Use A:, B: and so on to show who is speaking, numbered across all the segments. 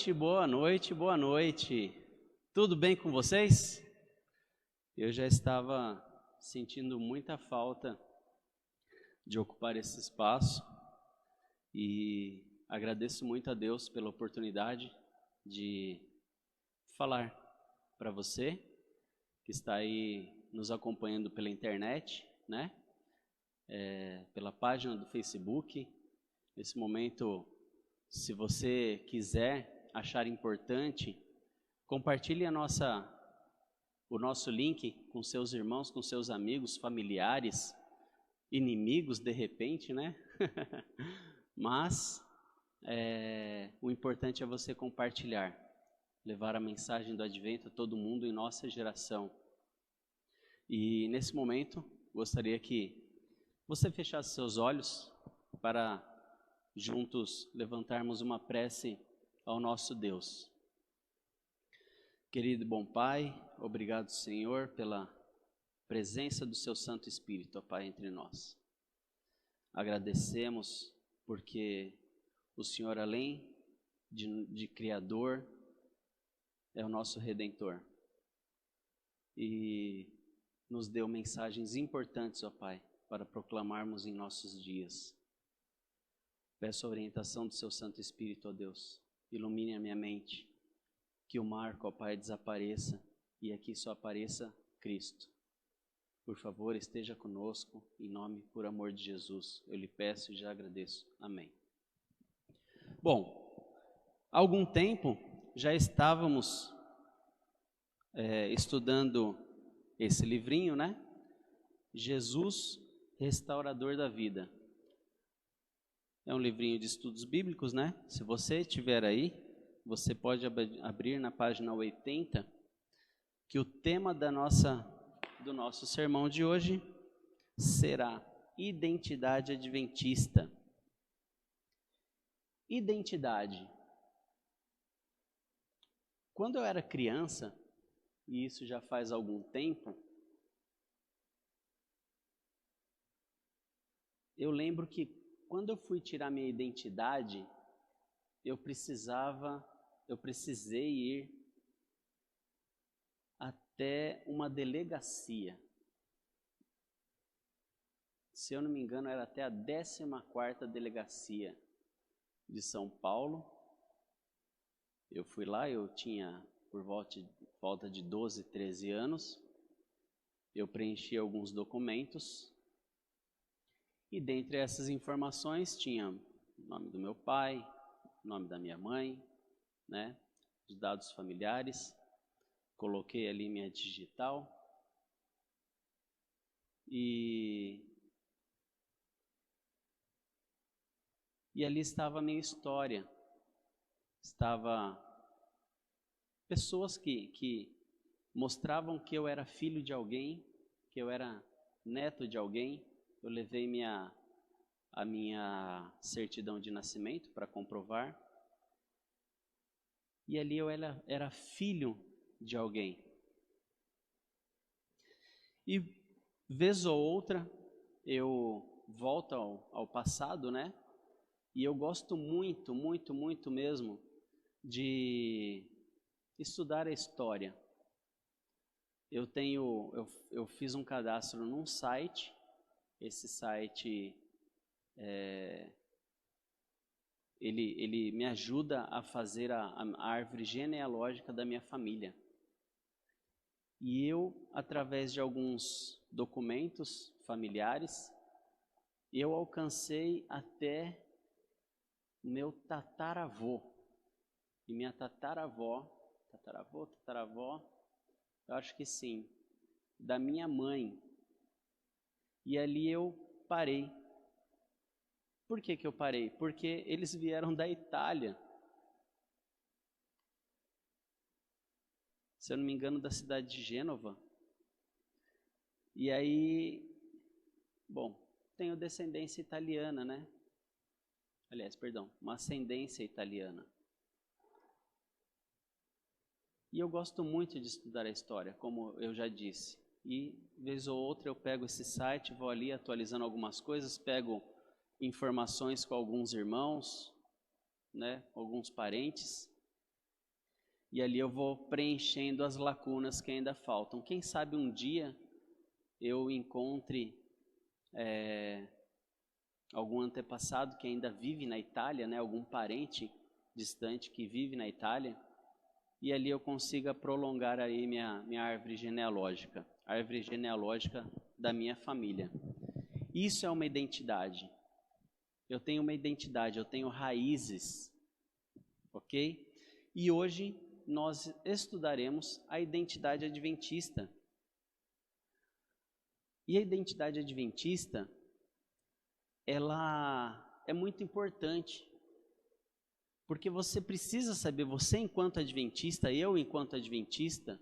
A: noite, boa noite, boa noite. Tudo bem com vocês? Eu já estava sentindo muita falta de ocupar esse espaço e agradeço muito a Deus pela oportunidade de falar para você que está aí nos acompanhando pela internet, né? Pela página do Facebook. Nesse momento, se você quiser achar importante, compartilhe o nosso link com seus irmãos, com seus amigos, familiares, inimigos de repente, né? Mas o importante é você compartilhar, levar a mensagem do Advento a todo mundo em nossa geração. E nesse momento, gostaria que você fechasse seus olhos para juntos levantarmos uma prece ao nosso Deus. Querido e bom Pai, obrigado, Senhor, pela presença do Seu Santo Espírito, ó Pai, entre nós. Agradecemos porque o Senhor, além de Criador, é o nosso Redentor. E nos deu mensagens importantes, ó Pai, para proclamarmos em nossos dias. Peço a orientação do Seu Santo Espírito, ó Deus. Ilumine a minha mente, que o marco, ó Pai, desapareça e aqui só apareça Cristo. Por favor, esteja conosco, em nome, por amor de Jesus. Eu lhe peço e já agradeço. Amém. Bom, há algum tempo já estávamos estudando esse livrinho, né? Jesus, Restaurador da Vida. É um livrinho de estudos bíblicos, né? Se você tiver aí, você pode abrir na página 80, que o tema do nosso sermão de hoje será Identidade Adventista. Identidade. Quando eu era criança, e isso já faz algum tempo, eu lembro que quando eu fui tirar minha identidade, eu precisei ir até uma delegacia. Se eu não me engano, era até a 14ª delegacia de São Paulo. Eu fui lá, eu tinha por volta de 12, 13 anos. Eu preenchi alguns documentos. E dentre essas informações tinha o nome do meu pai, o nome da minha mãe, né, os dados familiares. Coloquei ali minha digital e ali estava a minha história. Estava pessoas que mostravam que eu era filho de alguém, que eu era neto de alguém. Eu levei a minha certidão de nascimento para comprovar. E ali eu era filho de alguém. E vez ou outra eu volto ao passado, né? E eu gosto muito, muito, muito mesmo de estudar a história. Eu fiz um cadastro num site. Esse site ele me ajuda a fazer a árvore genealógica da minha família. E eu, através de alguns documentos familiares, eu alcancei até meu tataravô. E minha tataravó, eu acho que sim, da minha mãe. E ali eu parei. Por que eu parei? Porque eles vieram da Itália. Se eu não me engano, da cidade de Gênova. E aí, bom, tenho descendência italiana, né? Aliás, perdão, uma ascendência italiana. E eu gosto muito de estudar a história, como eu já disse. E, vez ou outra, eu pego esse site, vou ali atualizando algumas coisas, pego informações com alguns irmãos, né, alguns parentes, e ali eu vou preenchendo as lacunas que ainda faltam. Quem sabe um dia eu encontre algum antepassado que ainda vive na Itália, né, algum parente distante que vive na Itália, e ali eu consiga prolongar aí minha árvore genealógica da minha família. Isso é uma identidade. Eu tenho uma identidade, eu tenho raízes, ok? E hoje nós estudaremos a identidade adventista. E a identidade adventista, ela é muito importante, porque você precisa saber, você enquanto adventista, eu enquanto adventista,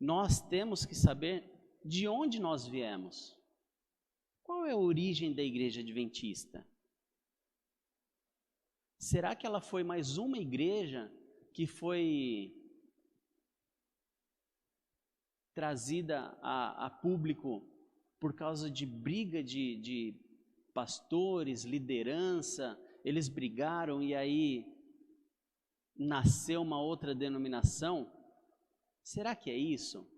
A: nós temos que saber de onde nós viemos. Qual é a origem da igreja adventista? Será que ela foi mais uma igreja que foi trazida a público por causa de briga de pastores, liderança? Eles brigaram e aí nasceu uma outra denominação? Será que é isso?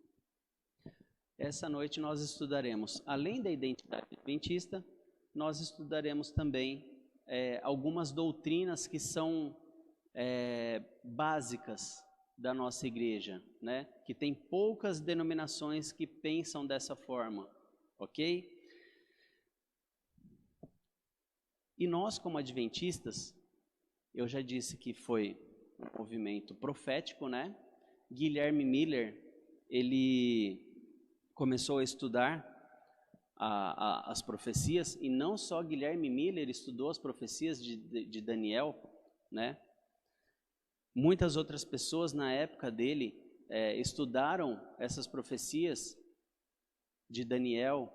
A: Essa noite nós estudaremos, além da identidade adventista, nós estudaremos também algumas doutrinas que são básicas da nossa igreja, né? Que tem poucas denominações que pensam dessa forma, ok? E nós, como adventistas, eu já disse que foi um movimento profético, né? Guilherme Miller, ele começou a estudar as profecias, e não só Guilherme Miller estudou as profecias de Daniel, né? Muitas outras pessoas na época dele estudaram essas profecias de Daniel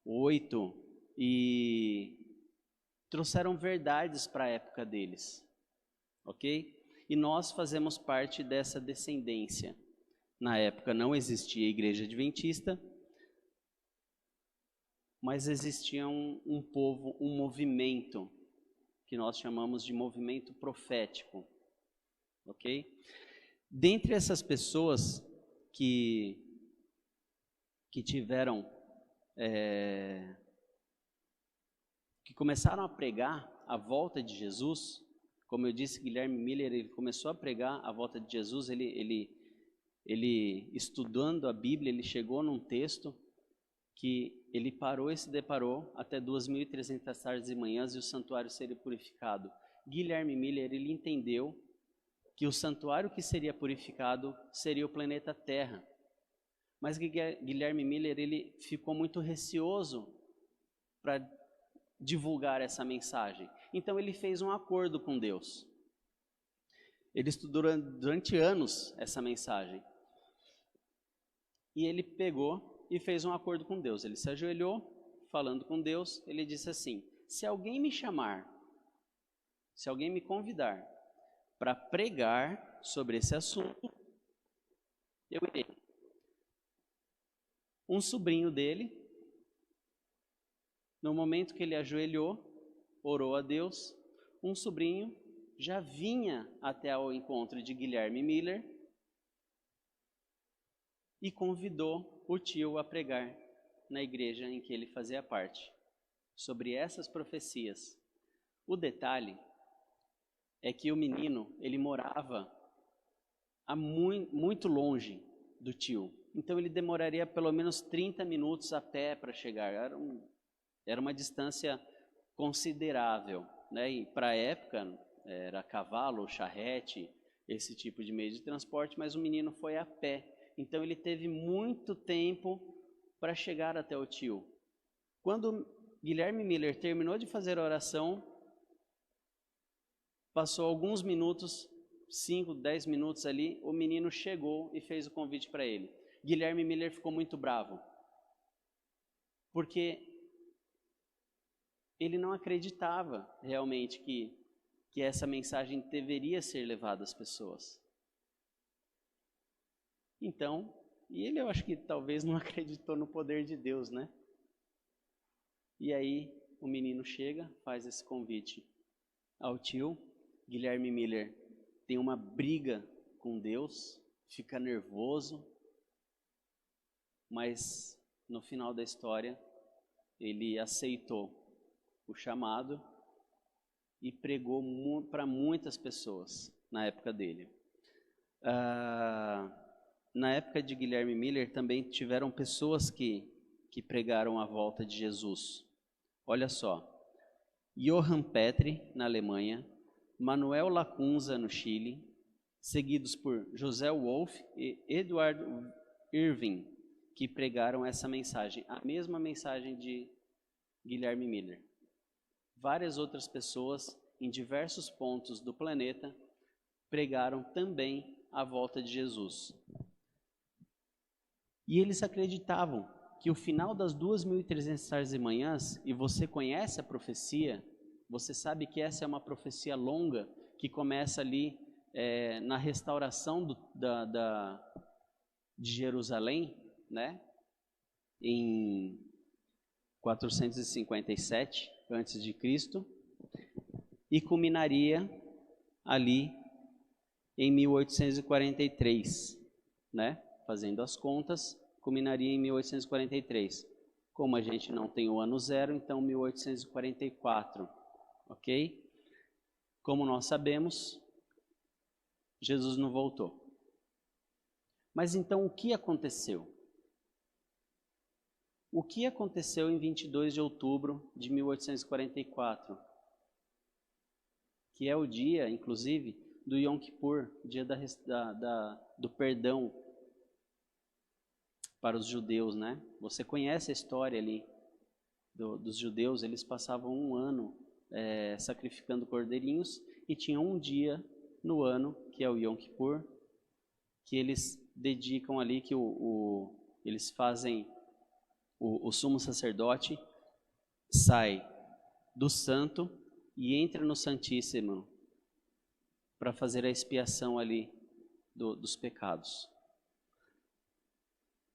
A: 8 e trouxeram verdades para a época deles, ok? E nós fazemos parte dessa descendência. Na época não existia a igreja adventista, mas existia um povo, um movimento, que nós chamamos de movimento profético, ok? Dentre essas pessoas que tiveram, que começaram a pregar a volta de Jesus, como eu disse, Guilherme Miller, ele começou a pregar a volta de Jesus, ele estudando a Bíblia, ele chegou num texto que ele parou e se deparou até 2.300 tardes e manhãs e o santuário seria purificado. Guilherme Miller, ele entendeu que o santuário que seria purificado seria o planeta Terra. Mas Guilherme Miller, ele ficou muito receoso para divulgar essa mensagem. Então ele fez um acordo com Deus. Ele estudou durante anos essa mensagem. E ele pegou e fez um acordo com Deus. Ele se ajoelhou, falando com Deus, ele disse assim: se alguém me chamar, se alguém me convidar para pregar sobre esse assunto, eu irei. Um sobrinho dele, no momento que ele ajoelhou, orou a Deus, um sobrinho já vinha até ao encontro de Guilherme Miller e convidou o tio a pregar na igreja em que ele fazia parte, sobre essas profecias. O detalhe é que o menino, ele morava muito longe do tio, então ele demoraria pelo menos 30 minutos a pé para chegar, era uma distância considerável, né? E para a época era cavalo, charrete, esse tipo de meio de transporte, mas o menino foi a pé. Então ele teve muito tempo para chegar até o tio. Quando Guilherme Miller terminou de fazer a oração, passou alguns minutos, 5, 10 minutos ali, o menino chegou e fez o convite para ele. Guilherme Miller ficou muito bravo, porque ele não acreditava realmente que essa mensagem deveria ser levada às pessoas. Então, e ele eu acho que talvez não acreditou no poder de Deus, né? E aí o menino chega, faz esse convite ao tio. Guilherme Miller tem uma briga com Deus, fica nervoso, mas no final da história ele aceitou o chamado e pregou para muitas pessoas na época dele. Na época de Guilherme Miller também tiveram pessoas que pregaram a volta de Jesus. Olha só, Johann Petri, na Alemanha, Manuel Lacunza, no Chile, seguidos por José Wolff e Edward Irving, que pregaram essa mensagem, a mesma mensagem de Guilherme Miller. Várias outras pessoas, em diversos pontos do planeta, pregaram também a volta de Jesus. E eles acreditavam que o final das 2.300 tardes e manhãs, e você conhece a profecia, você sabe que essa é uma profecia longa, que começa ali na restauração de Jerusalém, né? Em 457 a.C., e culminaria ali em 1843, né? Fazendo as contas, culminaria em 1843. Como a gente não tem o ano zero, então 1844, ok? Como nós sabemos, Jesus não voltou. Mas então o que aconteceu? O que aconteceu em 22 de outubro de 1844? Que é o dia, inclusive, do Yom Kippur, dia do perdão para os judeus, né? Você conhece a história ali dos judeus, eles passavam um ano sacrificando cordeirinhos e tinham um dia no ano, que é o Yom Kippur, que eles dedicam ali, que eles fazem, o sumo sacerdote sai do santo e entra no Santíssimo para fazer a expiação ali dos pecados.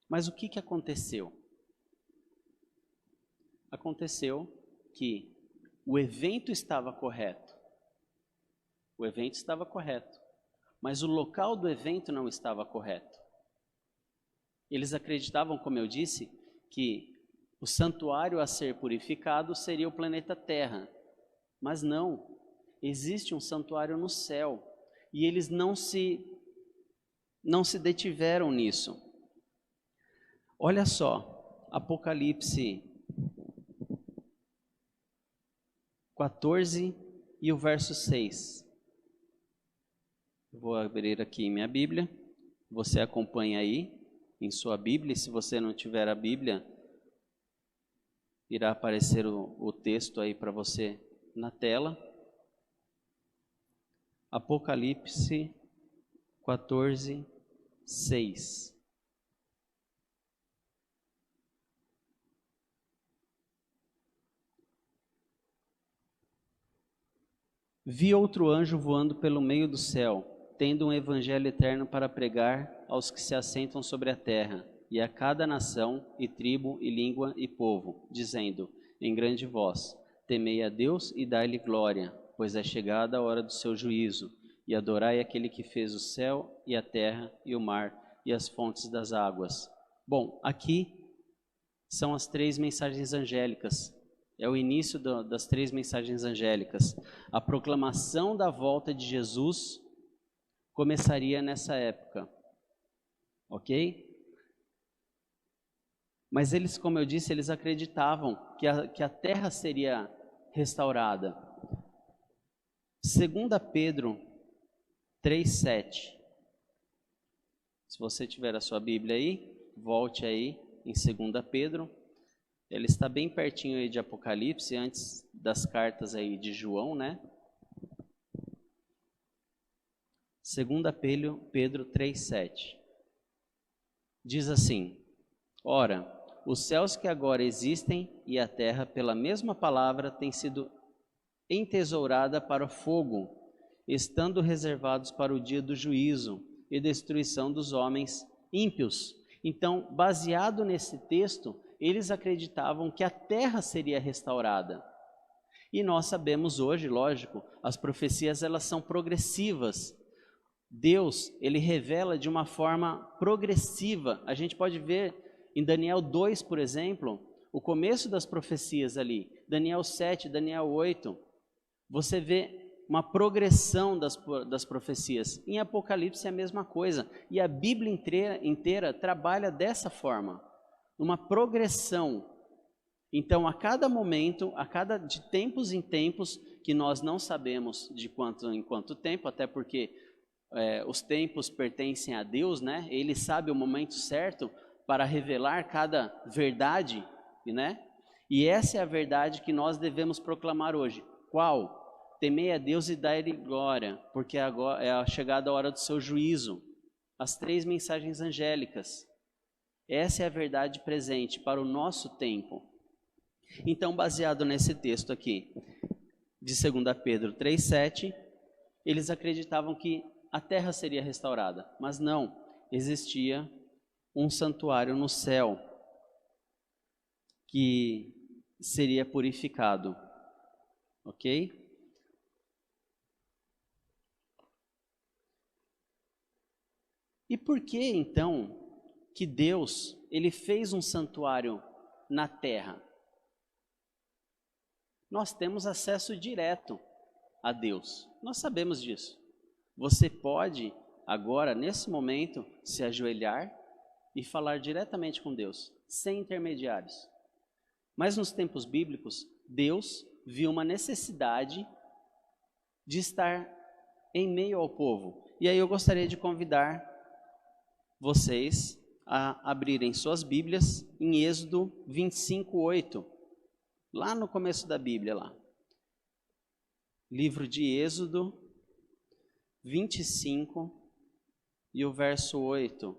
A: Mas o que aconteceu? Aconteceu que o evento estava correto. O evento estava correto, mas o local do evento não estava correto. Eles acreditavam, como eu disse, que o santuário a ser purificado seria o planeta Terra. Mas não, existe um santuário no céu. E eles não se detiveram nisso. Olha só, Apocalipse 14 e o verso 6. Vou abrir aqui minha Bíblia. Você acompanha aí em sua Bíblia. E se você não tiver a Bíblia, irá aparecer o texto aí para você na tela. Apocalipse 14, 6. Vi outro anjo voando pelo meio do céu, tendo um evangelho eterno para pregar aos que se assentam sobre a terra, e a cada nação, e tribo, e língua, e povo, dizendo, em grande voz, temei a Deus e dai-lhe glória, pois é chegada a hora do seu juízo, e adorai aquele que fez o céu, e a terra, e o mar, e as fontes das águas. Bom, aqui são as 3 mensagens angélicas. É o início das 3 mensagens angélicas. A proclamação da volta de Jesus começaria nessa época. Ok? Mas eles, como eu disse, eles acreditavam que a terra seria restaurada. 2 Pedro 3,7. Se você tiver a sua Bíblia aí, volte aí em 2 Pedro. Ele está bem pertinho aí de Apocalipse, antes das cartas aí de João, né? 2 Pedro 3,7. Diz assim: ora, os céus que agora existem e a terra, pela mesma palavra, têm sido entesourada para o fogo, estando reservados para o dia do juízo e destruição dos homens ímpios. Então, baseado nesse texto, eles acreditavam que a terra seria restaurada. E nós sabemos hoje, lógico, as profecias elas são progressivas. Deus, ele revela de uma forma progressiva. A gente pode ver em Daniel 2, por exemplo, o começo das profecias ali. Daniel 7, Daniel 8. Você vê uma progressão das profecias. Em Apocalipse é a mesma coisa. E a Bíblia inteira trabalha dessa forma. Uma progressão. Então, a cada momento, de tempos em tempos, que nós não sabemos de quanto em quanto tempo, até porque os tempos pertencem a Deus, né? Ele sabe o momento certo para revelar cada verdade, né? E essa é a verdade que nós devemos proclamar hoje. Qual? Temei a Deus e dai-lhe glória, porque agora é a chegada a hora do seu juízo. As 3 mensagens angélicas. Essa é a verdade presente para o nosso tempo. Então, baseado nesse texto aqui, de 2 Pedro 3,7, eles acreditavam que a terra seria restaurada, mas não, existia um santuário no céu que seria purificado, ok? E por que então que Deus, ele fez um santuário na terra? Nós temos acesso direto a Deus, nós sabemos disso. Você pode agora, nesse momento, se ajoelhar e falar diretamente com Deus, sem intermediários. Mas nos tempos bíblicos, Deus viu uma necessidade de estar em meio ao povo. E aí eu gostaria de convidar vocês a abrirem suas Bíblias em Êxodo 25:8, lá no começo da Bíblia lá. Livro de Êxodo 25 e o verso 8.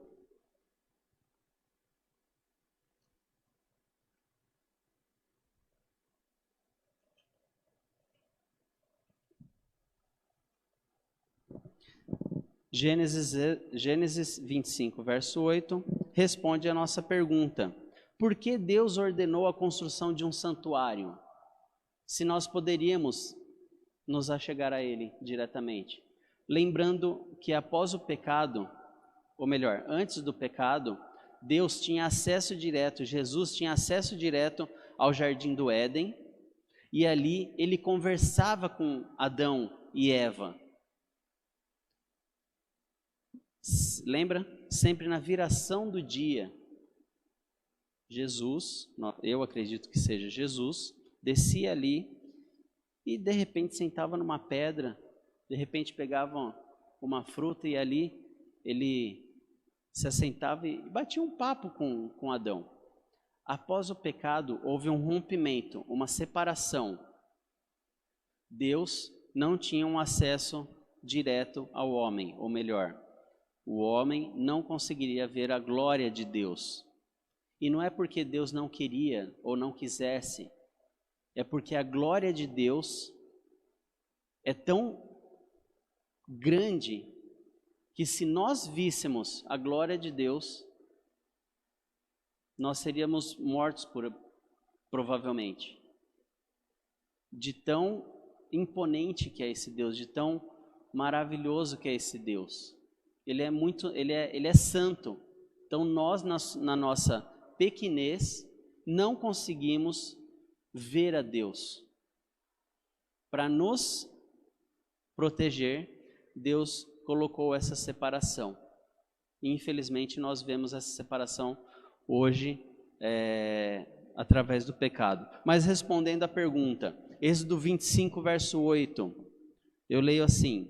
A: Gênesis 25, verso 8, responde a nossa pergunta: por que Deus ordenou a construção de um santuário, se nós poderíamos nos achegar a Ele diretamente? Lembrando que após o pecado, ou melhor, antes do pecado, Deus tinha acesso direto, Jesus tinha acesso direto ao jardim do Éden, e ali ele conversava com Adão e Eva. Lembra? Sempre na viração do dia, Jesus, eu acredito que seja Jesus, descia ali e de repente sentava numa pedra, de repente pegava uma fruta e ali ele se assentava e batia um papo com Adão. Após o pecado, houve um rompimento, uma separação. Deus não tinha um acesso direto ao homem, ou melhor, o homem não conseguiria ver a glória de Deus. E não é porque Deus não queria ou não quisesse, é porque a glória de Deus é tão grande que se nós víssemos a glória de Deus, nós seríamos mortos provavelmente. De tão imponente que é esse Deus, de tão maravilhoso que é esse Deus. Ele é santo. Então nós, na nossa pequenez, não conseguimos ver a Deus. Para nos proteger, Deus colocou essa separação. E, infelizmente, nós vemos essa separação hoje através do pecado. Mas respondendo à pergunta, Êxodo 25, verso 8, eu leio assim: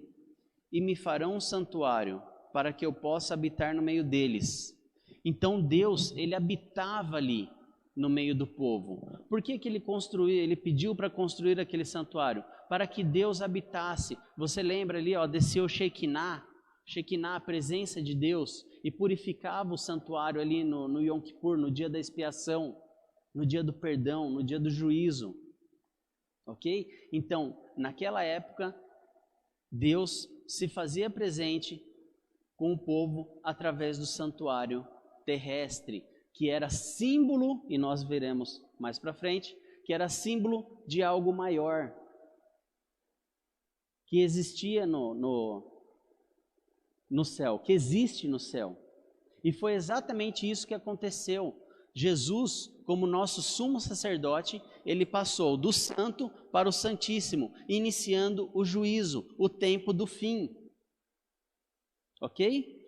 A: e me farão um santuário para que eu possa habitar no meio deles. Então Deus, ele habitava ali no meio do povo. Por que ele construiu? Ele pediu para construir aquele santuário para que Deus habitasse. Você lembra ali, desceu Shekinah, a presença de Deus, e purificava o santuário ali no Yom Kippur, no dia da expiação, no dia do perdão, no dia do juízo. Ok? Então, naquela época, Deus se fazia presente com o povo através do santuário terrestre, que era símbolo, e nós veremos mais para frente, que era símbolo de algo maior, que existia no céu, que existe no céu. E foi exatamente isso que aconteceu. Jesus, como nosso sumo sacerdote, ele passou do santo para o santíssimo, iniciando o juízo, o tempo do fim. Ok?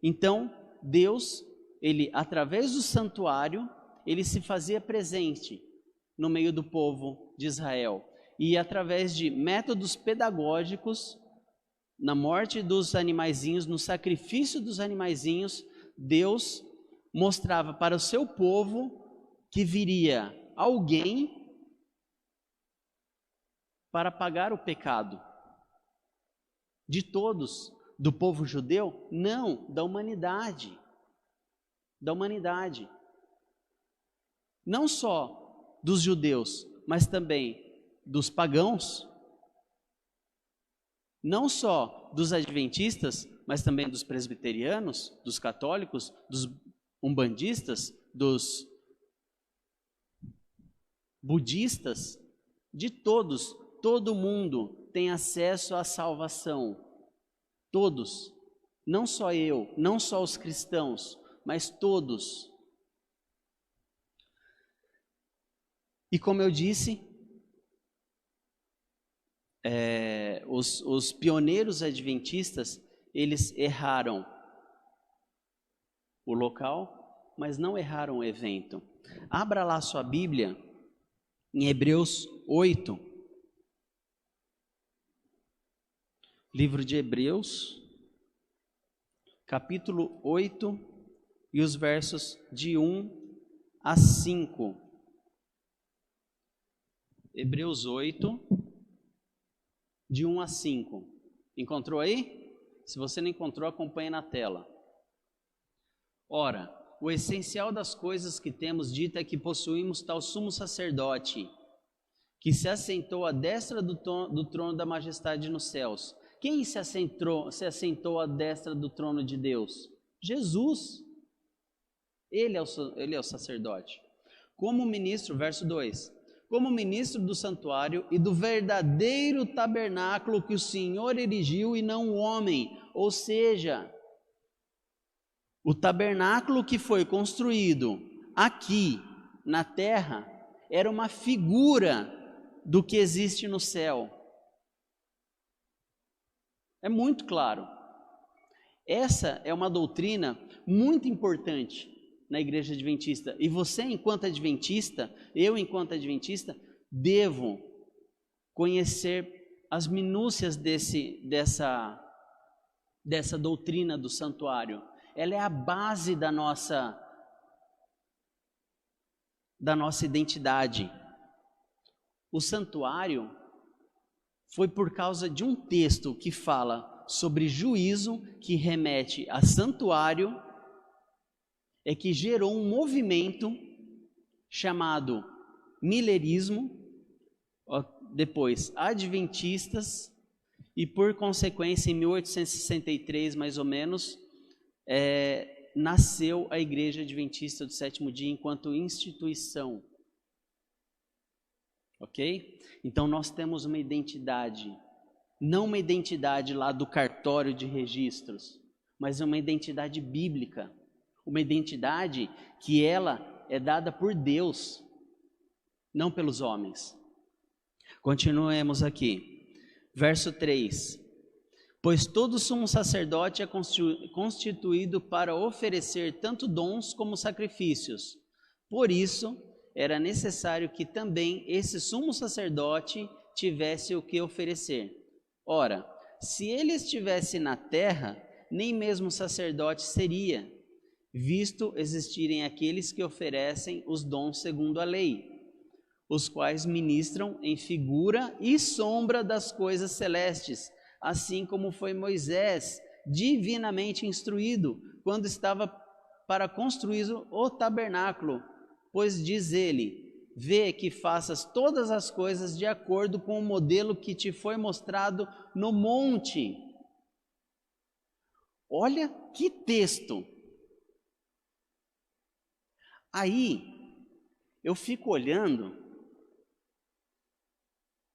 A: Então, Deus, ele, através do santuário, ele se fazia presente no meio do povo de Israel. E através de métodos pedagógicos, na morte dos animaizinhos, no sacrifício dos animaizinhos, Deus mostrava para o seu povo que viria alguém para pagar o pecado de todos, do povo judeu? Não, da humanidade. Da humanidade. Não só dos judeus, mas também dos pagãos. Não só dos adventistas, mas também dos presbiterianos, dos católicos, dos umbandistas, dos budistas, de todos. Todo mundo tem acesso à salvação. Todos. Não só eu, não só os cristãos, mas todos. E como eu disse, os pioneiros adventistas, eles erraram o local, mas não erraram o evento. Abra lá sua Bíblia em Hebreus 8. Livro de Hebreus, capítulo 8, e os versos de 1 a 5. Hebreus 8, de 1 a 5. Encontrou aí? Se você não encontrou, acompanhe na tela. Ora, o essencial das coisas que temos dito é que possuímos tal sumo sacerdote, que se assentou à destra do trono da majestade nos céus. Quem se assentou à destra do trono de Deus? Jesus. Ele é o sacerdote. Como ministro, verso 2, como ministro do santuário e do verdadeiro tabernáculo que o Senhor erigiu e não o homem. Ou seja, o tabernáculo que foi construído aqui na terra era uma figura do que existe no céu. É muito claro. Essa é uma doutrina muito importante na igreja adventista. E você, enquanto adventista, eu, enquanto adventista, devo conhecer as minúcias dessa doutrina do santuário. Ela é a base da nossa identidade. O santuário foi por causa de um texto que fala sobre juízo, que remete a santuário, é que gerou um movimento chamado milerismo, depois adventistas, e por consequência em 1863 mais ou menos, nasceu a Igreja Adventista do Sétimo Dia enquanto instituição. Ok? Então nós temos uma identidade, não uma identidade lá do cartório de registros, mas uma identidade bíblica, uma identidade que ela é dada por Deus, não pelos homens. Continuemos aqui, verso 3. Pois todo sumo sacerdote é constituído para oferecer tanto dons como sacrifícios. Por isso, era necessário que também esse sumo sacerdote tivesse o que oferecer. Ora, se ele estivesse na terra, nem mesmo sacerdote seria, visto existirem aqueles que oferecem os dons segundo a lei, os quais ministram em figura e sombra das coisas celestes, assim como foi Moisés divinamente instruído quando estava para construir o tabernáculo, pois diz ele: vê que faças todas as coisas de acordo com o modelo que te foi mostrado no monte. Olha que texto! Aí eu fico olhando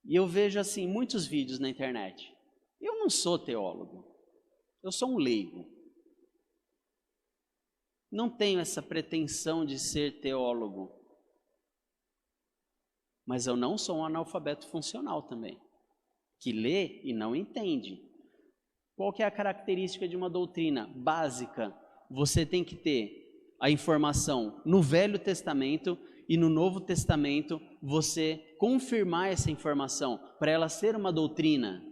A: e eu vejo assim muitos vídeos na internet. Eu não sou teólogo, Eu sou um leigo. Não tenho essa pretensão de ser teólogo. Mas eu não sou um analfabeto funcional também, que lê e não entende. Qual que é a característica de uma doutrina básica? Você tem que ter a informação no Velho Testamento e no Novo Testamento, você confirmar essa informação para ela ser uma doutrina.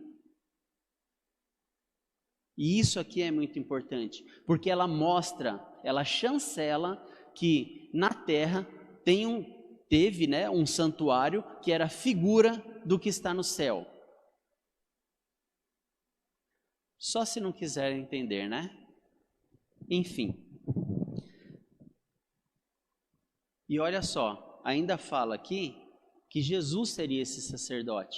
A: E isso aqui é muito importante, porque ela mostra, ela chancela que na terra teve um santuário que era figura do que está no céu. Só se não quiserem entender, né? Enfim. E olha só, ainda fala aqui que Jesus seria esse sacerdote.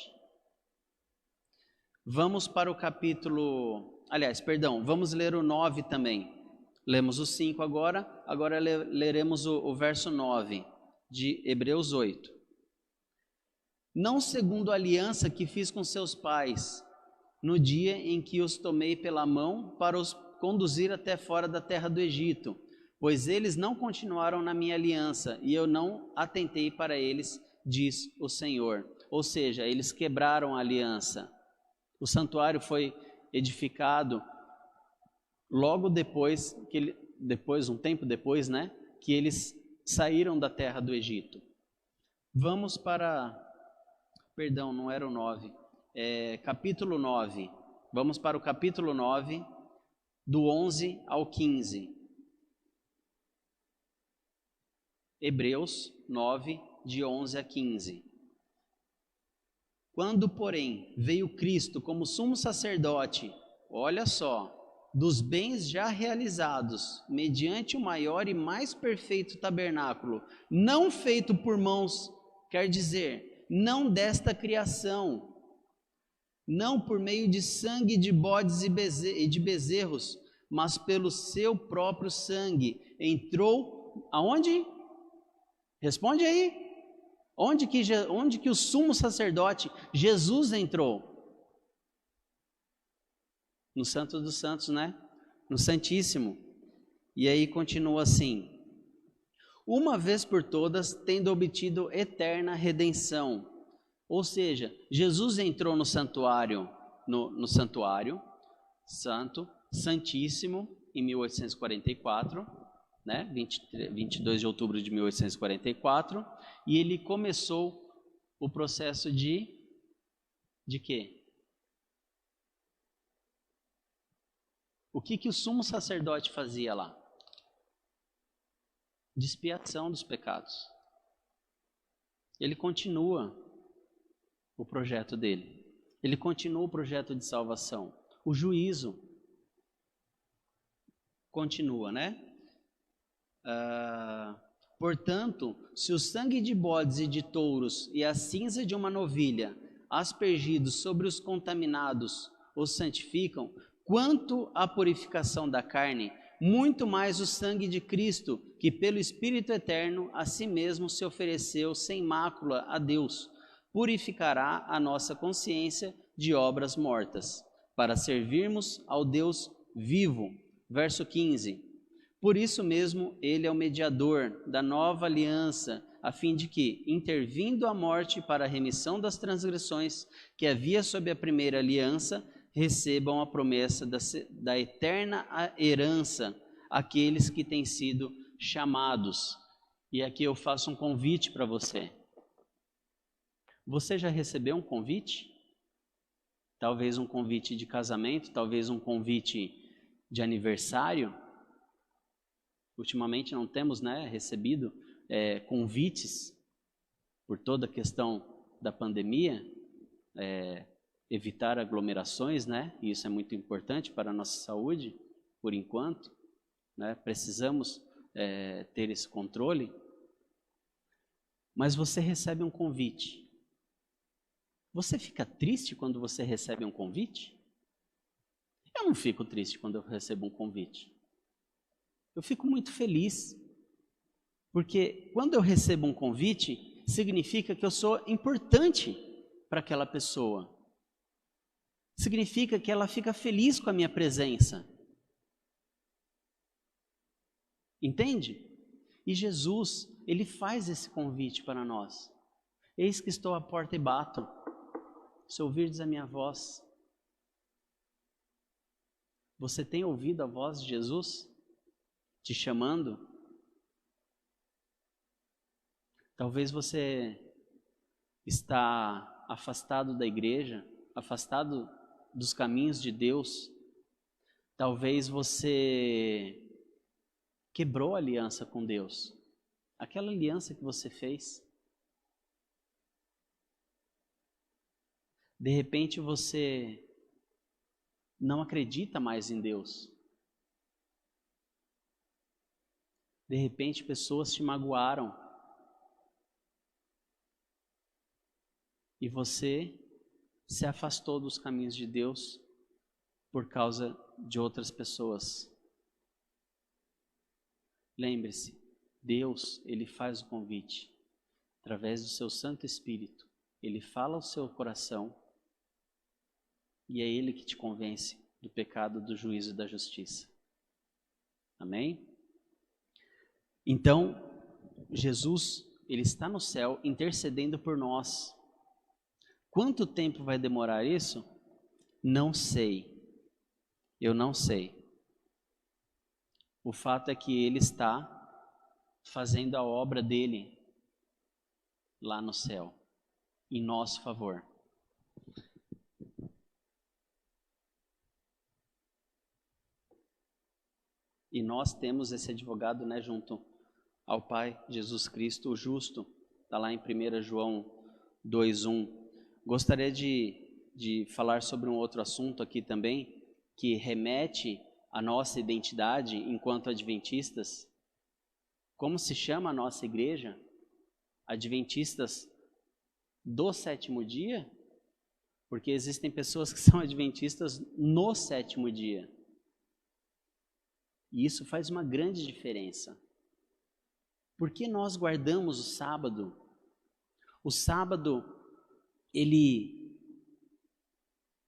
A: Vamos para o capítulo... vamos ler o 9 também. Lemos o 5 agora leremos o verso 9 de Hebreus 8. Não segundo a aliança que fiz com seus pais, no dia em que os tomei pela mão para os conduzir até fora da terra do Egito, pois eles não continuaram na minha aliança e eu não atentei para eles, diz o Senhor. Ou seja, eles quebraram a aliança. O santuário foi edificado logo depois, um tempo depois, né, que eles saíram da terra do Egito. Vamos para, perdão, não era o 9, capítulo 9. Vamos para o capítulo 9, do 11 ao 15. Hebreus 9, de 11 a 15. Quando, porém, veio Cristo como sumo sacerdote, olha só, dos bens já realizados, mediante o maior e mais perfeito tabernáculo, não feito por mãos, quer dizer, não desta criação, não por meio de sangue de bodes e de bezerros, mas pelo seu próprio sangue, entrou, aonde? Responde aí. Onde que o sumo sacerdote, Jesus, entrou? No Santo dos Santos, né? No Santíssimo. E aí continua assim: uma vez por todas, tendo obtido eterna redenção. Ou seja, Jesus entrou no santuário, no santuário santo, santíssimo, em 1844, né? 22 de outubro de 1844, e ele começou o processo de quê? O que o sumo sacerdote fazia lá? De expiação dos pecados. Ele continua o projeto dele. Ele continua o projeto de salvação. O juízo continua, né? Portanto, se o sangue de bodes e de touros e a cinza de uma novilha, aspergidos sobre os contaminados, os santificam, quanto à purificação da carne, muito mais o sangue de Cristo, que pelo Espírito Eterno a si mesmo se ofereceu sem mácula a Deus, purificará a nossa consciência de obras mortas, para servirmos ao Deus vivo. Verso 15. Por isso mesmo, ele é o mediador da nova aliança, a fim de que, intervindo a morte para a remissão das transgressões que havia sob a primeira aliança, recebam a promessa da eterna herança aqueles que têm sido chamados. E aqui eu faço um convite para você. Você já recebeu um convite? Talvez um convite de casamento, talvez um convite de aniversário. Ultimamente não temos, recebido convites por toda a questão da pandemia, evitar aglomerações, e isso é muito importante para a nossa saúde, por enquanto, precisamos ter esse controle. Mas você recebe um convite. Você fica triste quando você recebe um convite? Eu não fico triste quando eu recebo um convite. Eu fico muito feliz, porque quando eu recebo um convite, significa que eu sou importante para aquela pessoa. Significa que ela fica feliz com a minha presença. Entende? E Jesus, Ele faz esse convite para nós. Eis que estou à porta e bato. Se ouvirdes a minha voz. Você tem ouvido a voz de Jesus te chamando? Talvez você está afastado da igreja, afastado dos caminhos de Deus. Talvez você quebrou a aliança com Deus. Aquela aliança que você fez. De repente você não acredita mais em Deus. De repente pessoas te magoaram. E você se afastou dos caminhos de Deus por causa de outras pessoas. Lembre-se, Deus, Ele faz o convite. Através do seu Santo Espírito. Ele fala ao seu coração. E é Ele que te convence do pecado, do juízo e da justiça. Amém? Então, Jesus, Ele está no céu intercedendo por nós. Quanto tempo vai demorar isso? Não sei. Eu não sei. O fato é que Ele está fazendo a obra dEle lá no céu, em nosso favor. E nós temos esse advogado, né, junto ao Pai, Jesus Cristo, o justo. Está lá em 1 João 2:1. Gostaria de falar sobre um outro assunto aqui também, que remete à nossa identidade enquanto adventistas. Como se chama a nossa igreja? Adventistas do sétimo dia? Porque existem pessoas que são adventistas no sétimo dia. E isso faz uma grande diferença. Por que nós guardamos o sábado? O sábado,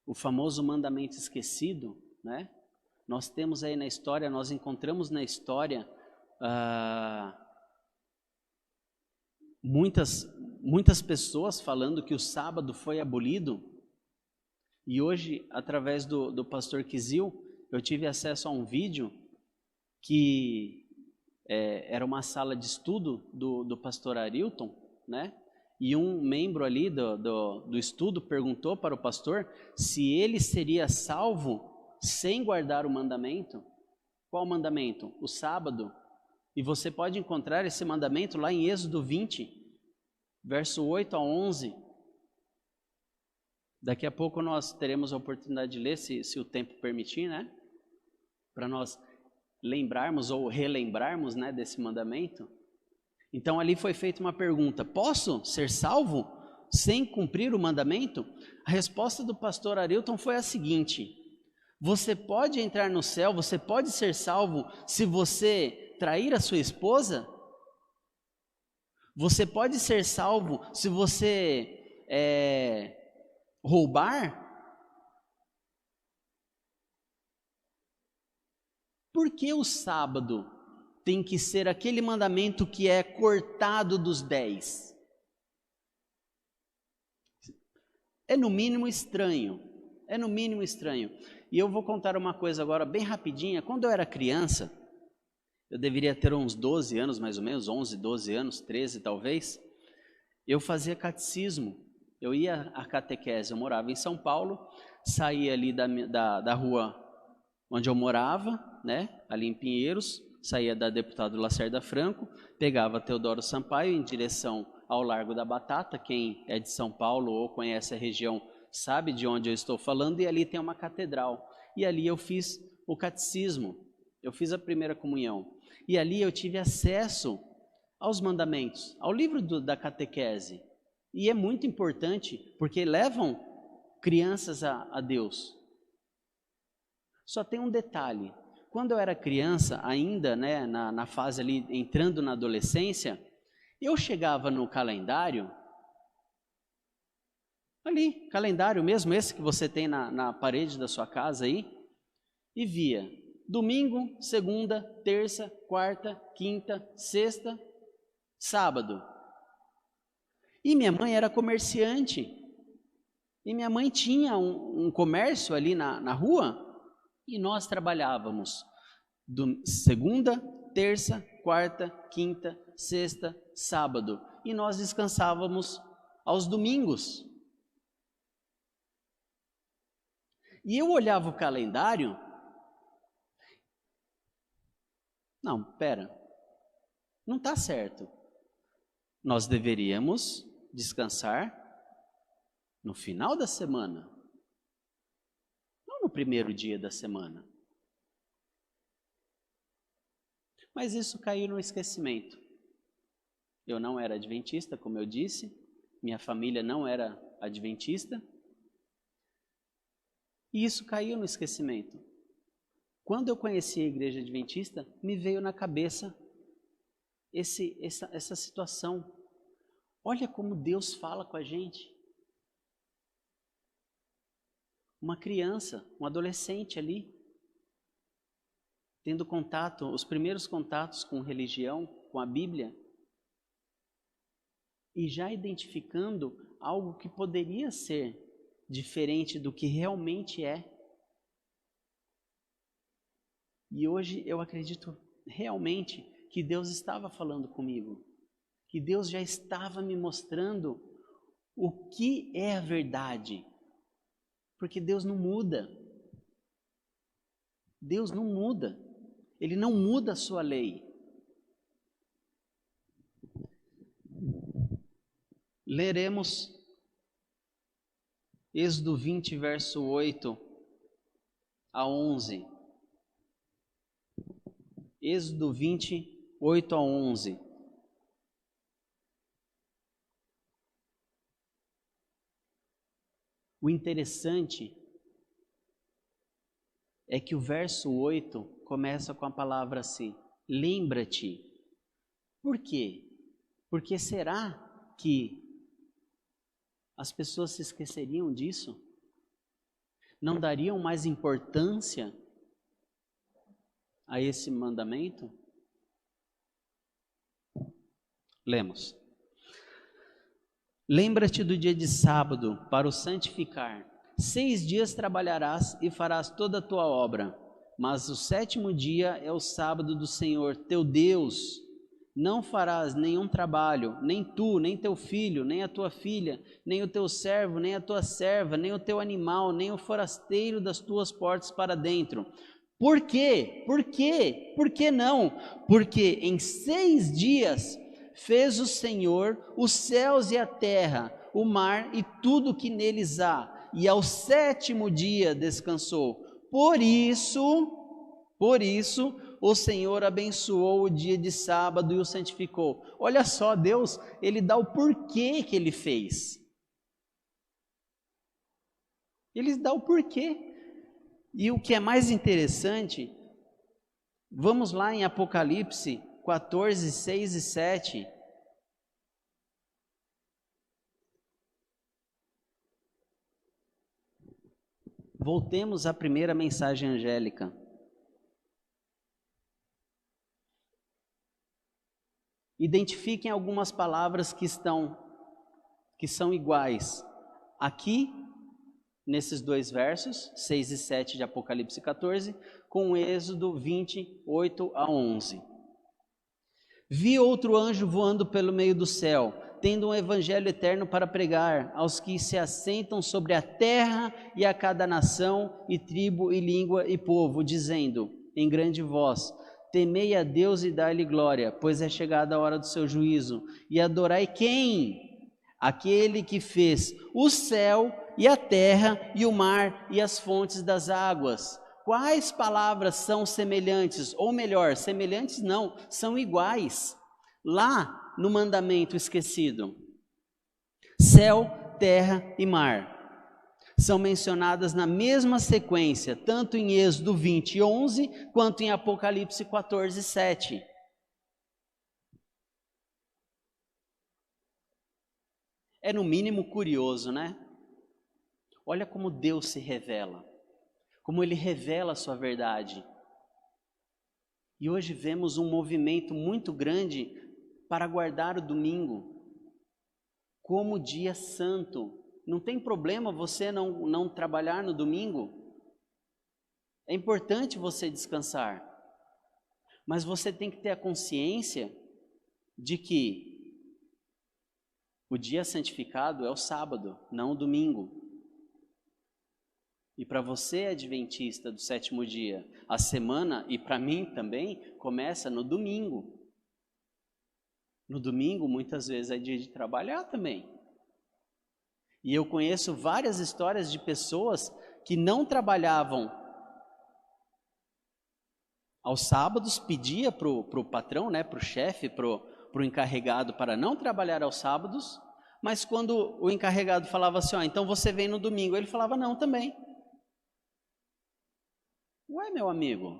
A: o famoso mandamento esquecido, né? Nós temos aí na história, nós encontramos na história muitas pessoas falando que o sábado foi abolido. E hoje, através do pastor Kizil, eu tive acesso a um vídeo que era uma sala de estudo do pastor Arilton, né? E um membro ali do estudo perguntou para o pastor se ele seria salvo sem guardar o mandamento. Qual mandamento? O sábado. E você pode encontrar esse mandamento lá em Êxodo 20, verso 8 a 11. Daqui a pouco nós teremos a oportunidade de ler, se o tempo permitir, né? Para nós lembrarmos ou relembrarmos, né, desse mandamento. Então ali foi feita uma pergunta: posso ser salvo sem cumprir o mandamento? A resposta do pastor Arilton foi a seguinte: você pode entrar no céu, você pode ser salvo se você trair a sua esposa? Você pode ser salvo se você roubar? Por que o sábado tem que ser aquele mandamento que é cortado dos 10? É no mínimo estranho. É no mínimo estranho. E eu vou contar uma coisa agora bem rapidinha. Quando eu era criança, eu deveria ter uns 12 anos mais ou menos, 11, 12 anos, 13 talvez, eu fazia catecismo. Eu ia à catequese, eu morava em São Paulo, saía ali da rua onde eu morava, né, ali em Pinheiros, saía da Deputado Lacerda Franco, pegava Teodoro Sampaio em direção ao Largo da Batata. Quem é de São Paulo ou conhece a região sabe de onde eu estou falando, e ali tem uma catedral. E ali eu fiz o catecismo, eu fiz a primeira comunhão. E ali eu tive acesso aos mandamentos, ao livro da catequese. E é muito importante, porque levam crianças a Deus. Só tem um detalhe: quando eu era criança, ainda, né, na fase ali, entrando na adolescência, eu chegava no calendário ali, calendário mesmo, esse que você tem na parede da sua casa aí, e via domingo, segunda, terça, quarta, quinta, sexta, sábado. E minha mãe era comerciante, e minha mãe tinha um comércio ali na rua, e nós trabalhávamos segunda, terça, quarta, quinta, sexta, sábado, e nós descansávamos aos domingos. E eu olhava o calendário, não, pera, não está certo. Nós deveríamos descansar no final da semana, não no primeiro dia da semana. Mas isso caiu no esquecimento. Eu não era adventista, como eu disse, minha família não era adventista, e isso caiu no esquecimento. Quando eu conheci a igreja adventista, me veio na cabeça essa situação. Olha como Deus fala com a gente. Uma criança, um adolescente ali, tendo contato, os primeiros contatos com religião, com a Bíblia, e já identificando algo que poderia ser diferente do que realmente é. E hoje eu acredito realmente que Deus estava falando comigo, que Deus já estava me mostrando o que é a verdade, porque Deus não muda. Deus não muda, Ele não muda a sua lei. Leremos Êxodo 20, verso 8 a 11. Êxodo 20, 8 a 11. O interessante é que o verso 8 começa com a palavra assim: lembra-te. Por quê? Porque será que as pessoas se esqueceriam disso? Não dariam mais importância a esse mandamento? Lemos. Lembra-te do dia de sábado para o santificar. 6 dias trabalharás e farás toda a tua obra, mas o 7º dia é o sábado do Senhor teu Deus. Não farás nenhum trabalho, nem tu, nem teu filho, nem a tua filha, nem o teu servo, nem a tua serva, nem o teu animal, nem o forasteiro das tuas portas para dentro. Por quê? Por quê? Por que não? Porque em 6 dias fez o Senhor os céus e a terra, o mar e tudo que neles há, e ao 7º dia descansou. Por isso, o Senhor abençoou o dia de sábado e o santificou. Olha só, Deus, Ele dá o porquê que Ele fez. Ele dá o porquê. E o que é mais interessante, vamos lá em Apocalipse 14, 6 e 7. Voltemos à primeira mensagem angélica. Identifiquem algumas palavras que são iguais aqui, nesses 2 versos, 6 e 7 de Apocalipse 14, com Êxodo 20, 8 a 11. Vi outro anjo voando pelo meio do céu, tendo um evangelho eterno para pregar aos que se assentam sobre a terra e a cada nação e tribo e língua e povo, dizendo em grande voz: temei a Deus e dai-lhe glória, pois é chegada a hora do seu juízo, e adorai quem? Aquele que fez o céu e a terra e o mar e as fontes das águas. Quais palavras são semelhantes? Ou melhor, semelhantes não, são iguais. Lá no mandamento esquecido, céu, terra e mar são mencionadas na mesma sequência, tanto em Êxodo 20, 11, quanto em Apocalipse 14, 7. É no mínimo curioso, né? Olha como Deus se revela, como Ele revela a sua verdade. E hoje vemos um movimento muito grande para guardar o domingo como dia santo. Não tem problema você não trabalhar no domingo. É importante você descansar. Mas você tem que ter a consciência de que o dia santificado é o sábado, não o domingo. E para você, adventista do sétimo dia, a semana, e para mim também, começa no domingo. No domingo, muitas vezes, é dia de trabalhar também. E eu conheço várias histórias de pessoas que não trabalhavam aos sábados, pedia para o patrão, né, para o chefe, para o encarregado, para não trabalhar aos sábados, mas quando o encarregado falava assim, então você vem no domingo, ele falava não também. Ué, meu amigo,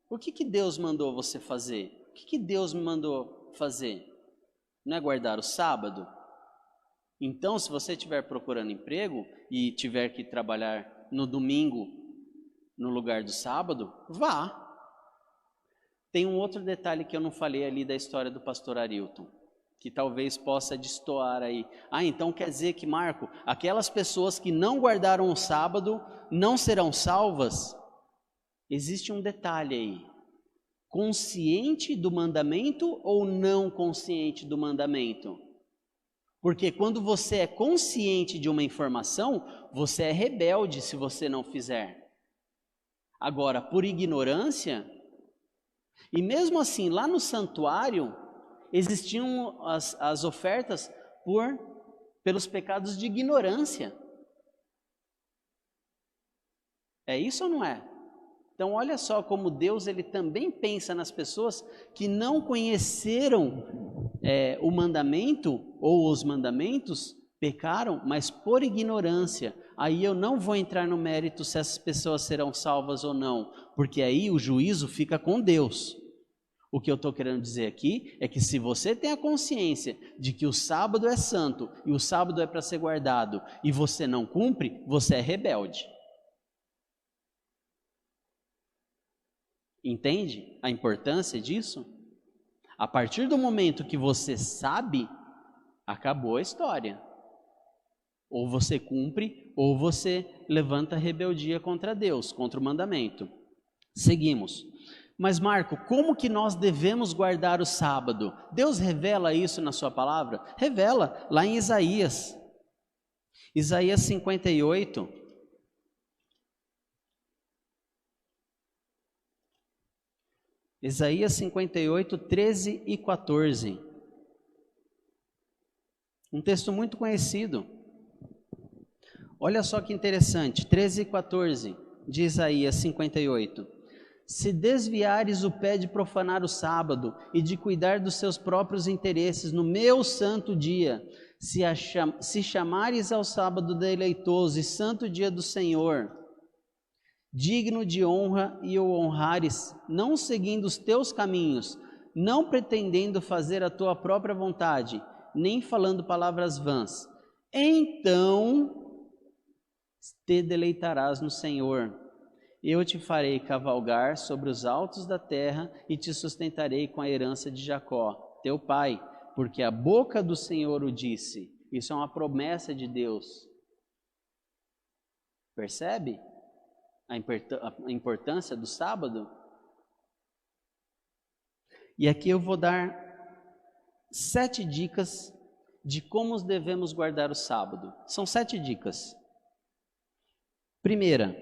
A: o que Deus mandou você fazer? O que Deus me mandou fazer? Não é guardar o sábado? Então, se você estiver procurando emprego e tiver que trabalhar no domingo no lugar do sábado, vá. Tem um outro detalhe que eu não falei ali da história do pastor Arilton, que talvez possa destoar aí. Então quer dizer que, Marco, aquelas pessoas que não guardaram o sábado não serão salvas? Existe um detalhe aí. Consciente do mandamento ou não consciente do mandamento? Porque quando você é consciente de uma informação, você é rebelde se você não fizer. Agora, por ignorância, e mesmo assim, lá no santuário, existiam as ofertas pelos pecados de ignorância. É isso ou não é? Então olha só como Deus ele também pensa nas pessoas que não conheceram o mandamento ou os mandamentos, pecaram, mas por ignorância. Aí eu não vou entrar no mérito se essas pessoas serão salvas ou não, porque aí o juízo fica com Deus. O que eu estou querendo dizer aqui é que se você tem a consciência de que o sábado é santo e o sábado é para ser guardado e você não cumpre, você é rebelde. Entende a importância disso? A partir do momento que você sabe, acabou a história. Ou você cumpre, ou você levanta rebeldia contra Deus, contra o mandamento. Seguimos. Mas Marco, como que nós devemos guardar o sábado? Deus revela isso na sua palavra? Revela, lá em Isaías. Isaías 58. Isaías 58, 13 e 14. Um texto muito conhecido. Olha só que interessante, 13 e 14 de Isaías 58. Se desviares o pé de profanar o sábado e de cuidar dos seus próprios interesses no meu santo dia, se chamares ao sábado deleitoso e santo dia do Senhor, digno de honra e o honrares, não seguindo os teus caminhos, não pretendendo fazer a tua própria vontade, nem falando palavras vãs, então te deleitarás no Senhor. Eu te farei cavalgar sobre os altos da terra e te sustentarei com a herança de Jacó, teu pai, porque a boca do Senhor o disse. Isso é uma promessa de Deus. Percebe a importância do sábado? E aqui eu vou dar 7 dicas de como devemos guardar o sábado. São 7 dicas. Primeira,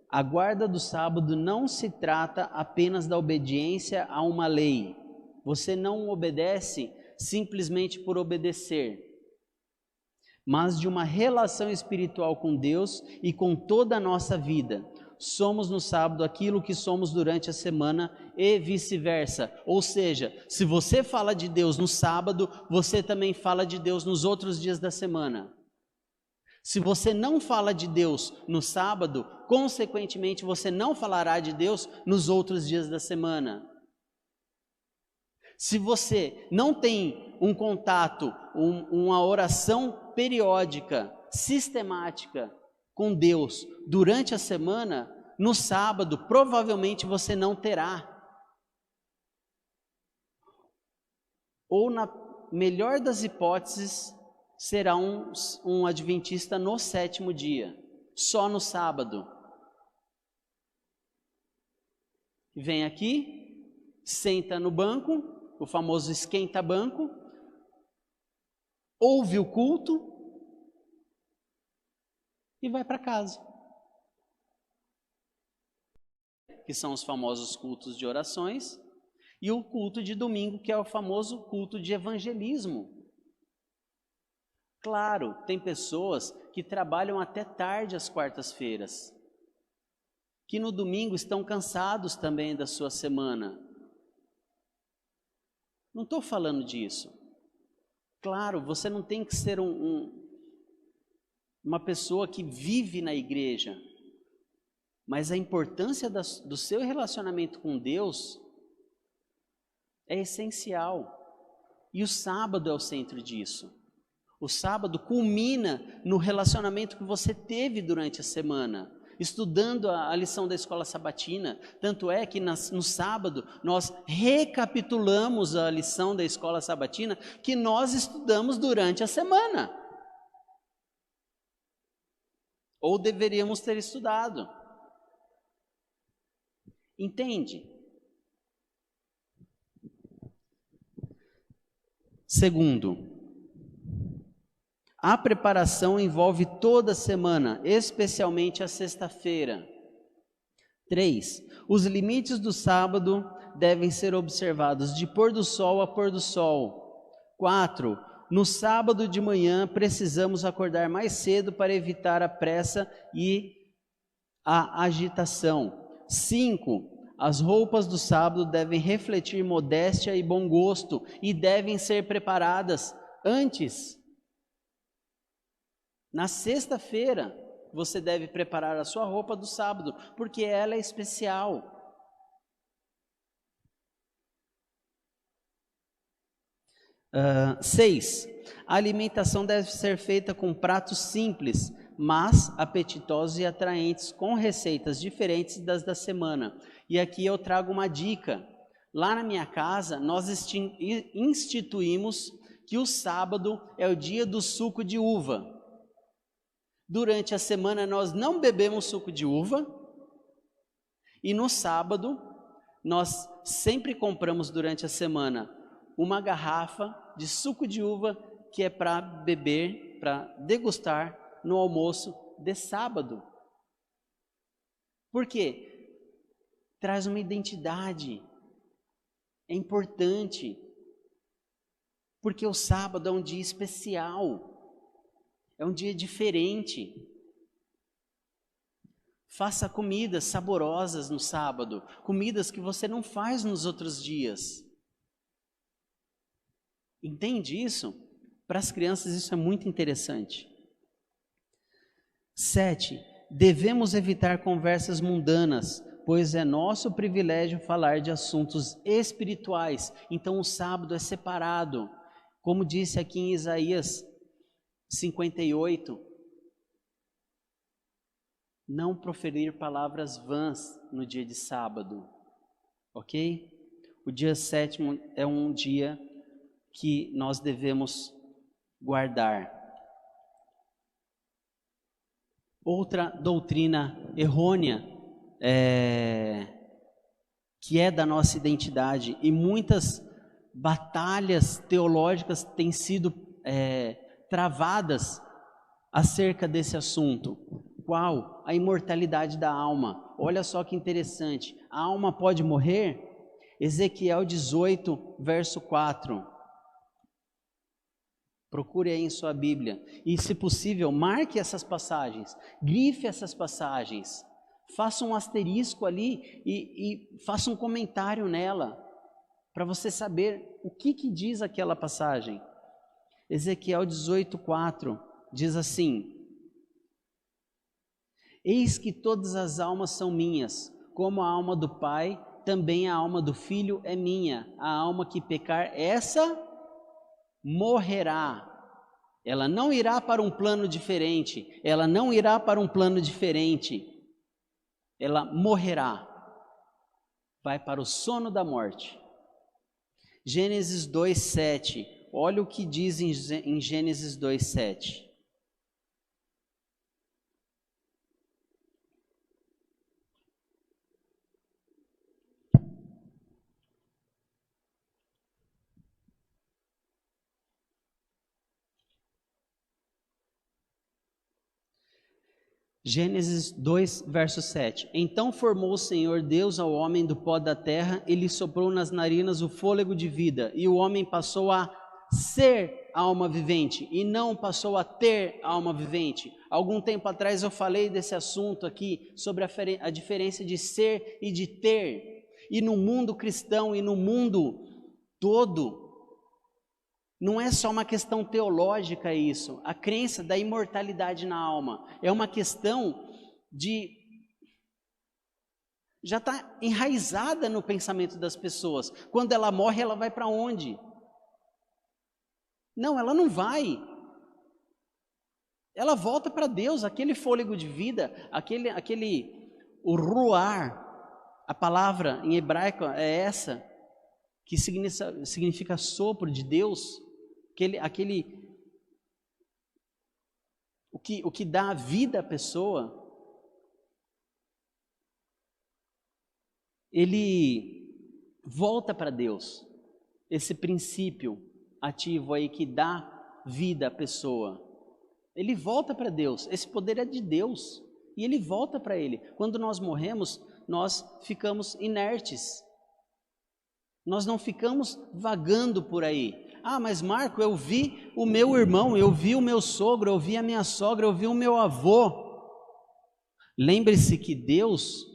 A: a guarda do sábado não se trata apenas da obediência a uma lei. Você não obedece simplesmente por obedecer, mas de uma relação espiritual com Deus e com toda a nossa vida. Somos no sábado aquilo que somos durante a semana e vice-versa. Ou seja, se você fala de Deus no sábado, você também fala de Deus nos outros dias da semana. Se você não fala de Deus no sábado, consequentemente você não falará de Deus nos outros dias da semana. Se você não tem um contato, uma oração periódica, sistemática com Deus durante a semana, no sábado provavelmente você não terá. Ou na melhor das hipóteses, será um adventista no 7º dia, só no sábado. Vem aqui, senta no banco, o famoso esquenta-banco, ouve o culto e vai para casa. Que são os famosos cultos de orações, e o culto de domingo, que é o famoso culto de evangelismo. Claro, tem pessoas que trabalham até tarde às quartas-feiras, que no domingo estão cansados também da sua semana. Não estou falando disso. Claro, você não tem que ser uma pessoa que vive na igreja, mas a importância do seu relacionamento com Deus é essencial. E o sábado é o centro disso. O sábado culmina no relacionamento que você teve durante a semana, estudando a lição da escola sabatina. Tanto é que no sábado nós recapitulamos a lição da escola sabatina que nós estudamos durante a semana. Ou deveríamos ter estudado. Entende? Segundo, a preparação envolve toda a semana, especialmente a sexta-feira. 3. Os limites do sábado devem ser observados de pôr do sol a pôr do sol. 4. No sábado de manhã precisamos acordar mais cedo para evitar a pressa e a agitação. 5. As roupas do sábado devem refletir modéstia e bom gosto e devem ser preparadas antes. Na sexta-feira, você deve preparar a sua roupa do sábado, porque ela é especial. 6. A alimentação deve ser feita com pratos simples, mas apetitosos e atraentes, com receitas diferentes das da semana. E aqui eu trago uma dica. Lá na minha casa, nós instituímos que o sábado é o dia do suco de uva. Durante a semana nós não bebemos suco de uva, e no sábado nós sempre compramos durante a semana uma garrafa de suco de uva que é para beber, para degustar no almoço de sábado. Por quê? Traz uma identidade, é importante, porque o sábado é um dia especial. É um dia diferente. Faça comidas saborosas no sábado, comidas que você não faz nos outros dias. Entende isso? Para as crianças isso é muito interessante. 7. Devemos evitar conversas mundanas, pois é nosso privilégio falar de assuntos espirituais. Então o sábado é separado. Como disse aqui em Isaías 58, não proferir palavras vãs no dia de sábado, ok? O dia 7º é um dia que nós devemos guardar. Outra doutrina errônea, que é da nossa identidade, e muitas batalhas teológicas têm sido travadas acerca desse assunto. Qual? A imortalidade da alma. Olha só que interessante. A alma pode morrer? Ezequiel 18, verso 4. Procure aí em sua Bíblia. E, se possível, marque essas passagens. Grife essas passagens. Faça um asterisco ali e faça um comentário nela, para você saber o que diz aquela passagem. Ezequiel 18:4 diz assim: Eis que todas as almas são minhas, como a alma do Pai, também a alma do Filho é minha. A alma que pecar, essa morrerá. Ela não irá para um plano diferente. Ela não irá para um plano diferente. Ela morrerá. Vai para o sono da morte. Gênesis 2:7. Olha o que diz em Gênesis 2:7. Gênesis 2, verso 7. Então formou o Senhor Deus ao homem do pó da terra e lhe soprou nas narinas o fôlego de vida, e o homem passou a ser alma vivente e não passou a ter alma vivente. Algum tempo atrás eu falei desse assunto aqui, sobre a diferença de ser e de ter. E no mundo cristão e no mundo todo, não é só uma questão teológica isso, a crença da imortalidade na alma, é uma questão de... já está enraizada no pensamento das pessoas. Quando ela morre, ela vai para onde? Não, ela não vai. Ela volta para Deus, aquele fôlego de vida, o ruar, a palavra em hebraico é essa, que significa sopro de Deus, o que dá vida à pessoa, ele volta para Deus. Esse princípio ativo aí que dá vida à pessoa, ele volta para Deus. Esse poder é de Deus e ele volta para Ele. Quando nós morremos, nós ficamos inertes. Nós não ficamos vagando por aí. Ah, mas Marco, eu vi o meu irmão, eu vi o meu sogro, eu vi a minha sogra, eu vi o meu avô. Lembre-se que Deus,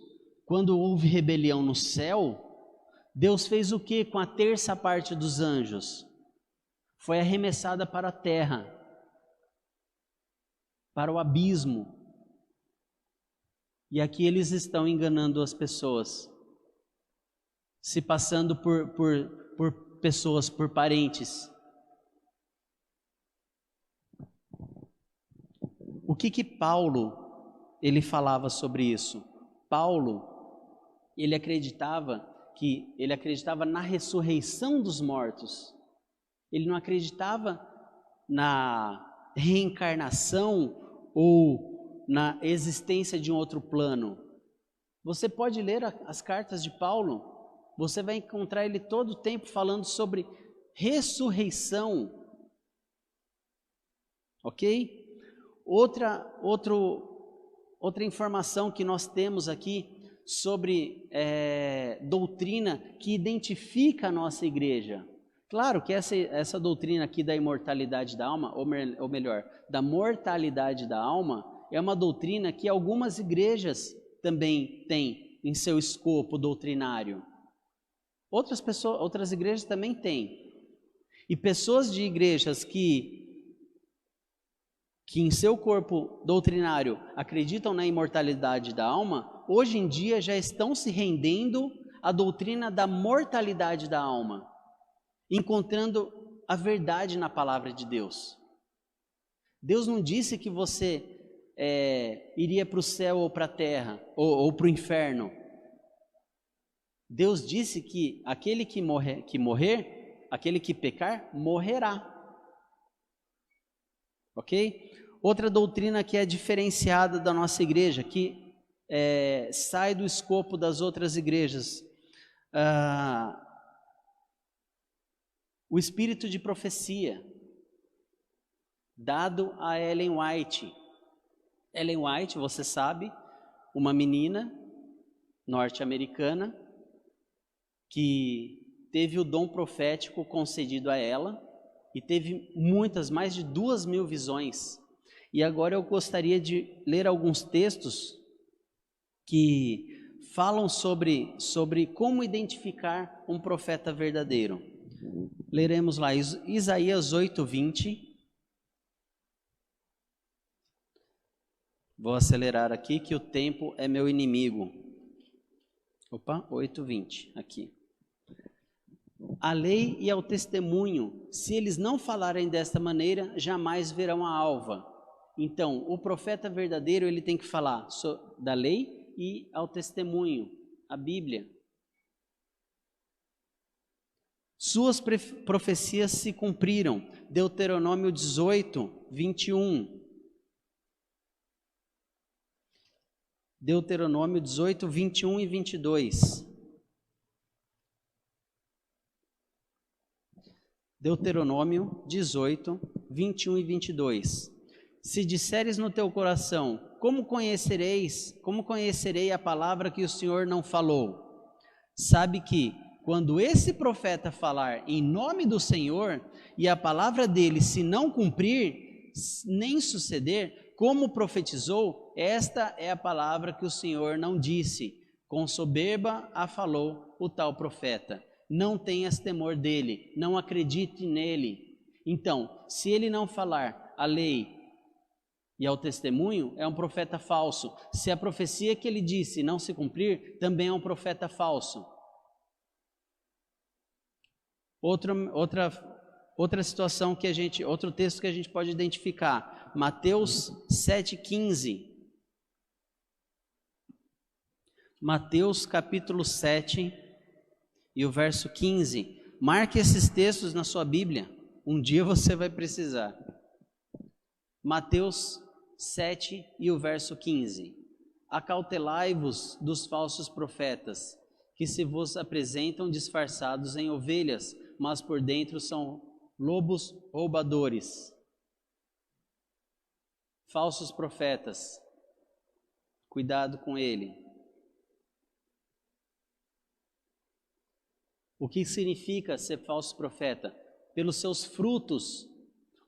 A: quando houve rebelião no céu, Deus fez o que com a terça parte dos anjos? Foi arremessada para a terra, para o abismo. E aqui eles estão enganando as pessoas, se passando por pessoas, por parentes. O que Paulo, ele falava sobre isso? Paulo, ele acreditava na ressurreição dos mortos. Ele não acreditava na reencarnação ou na existência de um outro plano. Você pode ler as cartas de Paulo, você vai encontrar ele todo o tempo falando sobre ressurreição. Ok? Outra informação que nós temos aqui sobre doutrina que identifica a nossa igreja. Claro que essa doutrina aqui da imortalidade da alma, ou melhor, da mortalidade da alma, é uma doutrina que algumas igrejas também têm em seu escopo doutrinário. Outras igrejas também têm. E pessoas de igrejas que em seu corpo doutrinário acreditam na imortalidade da alma, hoje em dia já estão se rendendo à doutrina da mortalidade da alma, encontrando a verdade na palavra de Deus. Deus não disse que você iria para o céu ou para a terra, ou para o inferno. Deus disse que aquele que morrer, aquele que pecar, morrerá. Ok? Outra doutrina que é diferenciada da nossa igreja, que sai do escopo das outras igrejas, o espírito de profecia, dado a Ellen White. Ellen White, você sabe, uma menina norte-americana que teve o dom profético concedido a ela e teve mais de 2.000 visões. E agora eu gostaria de ler alguns textos que falam sobre como identificar um profeta verdadeiro. Leremos lá Isaías 8:20. Vou acelerar aqui que o tempo é meu inimigo. 8:20 aqui. à lei e ao testemunho. Se eles não falarem desta maneira, jamais verão a alva. Então, o profeta verdadeiro, ele tem que falar da lei e ao testemunho, a Bíblia. Suas profecias se cumpriram. Deuteronômio 18, 21. Deuteronômio 18, 21 e 22. Deuteronômio 18, 21 e 22. Se disseres no teu coração, como conhecerei a palavra que o Senhor não falou? Sabe que, quando esse profeta falar em nome do Senhor, e a palavra dele se não cumprir, nem suceder, como profetizou, esta é a palavra que o Senhor não disse. Com soberba a falou o tal profeta. Não tenhas temor dele, não acredite nele. Então, se ele não falar a lei e ao testemunho, é um profeta falso. Se a profecia que ele disse não se cumprir, também é um profeta falso. Outra situação que outro texto que a gente pode identificar, Mateus 7,15. Mateus capítulo 7 e o verso 15. Marque esses textos na sua Bíblia, um dia você vai precisar. Mateus 7 e o verso 15. Acautelai-vos dos falsos profetas, que se vos apresentam disfarçados em ovelhas, mas por dentro são lobos roubadores. Falsos profetas, cuidado com ele. O que significa ser falso profeta? Pelos seus frutos.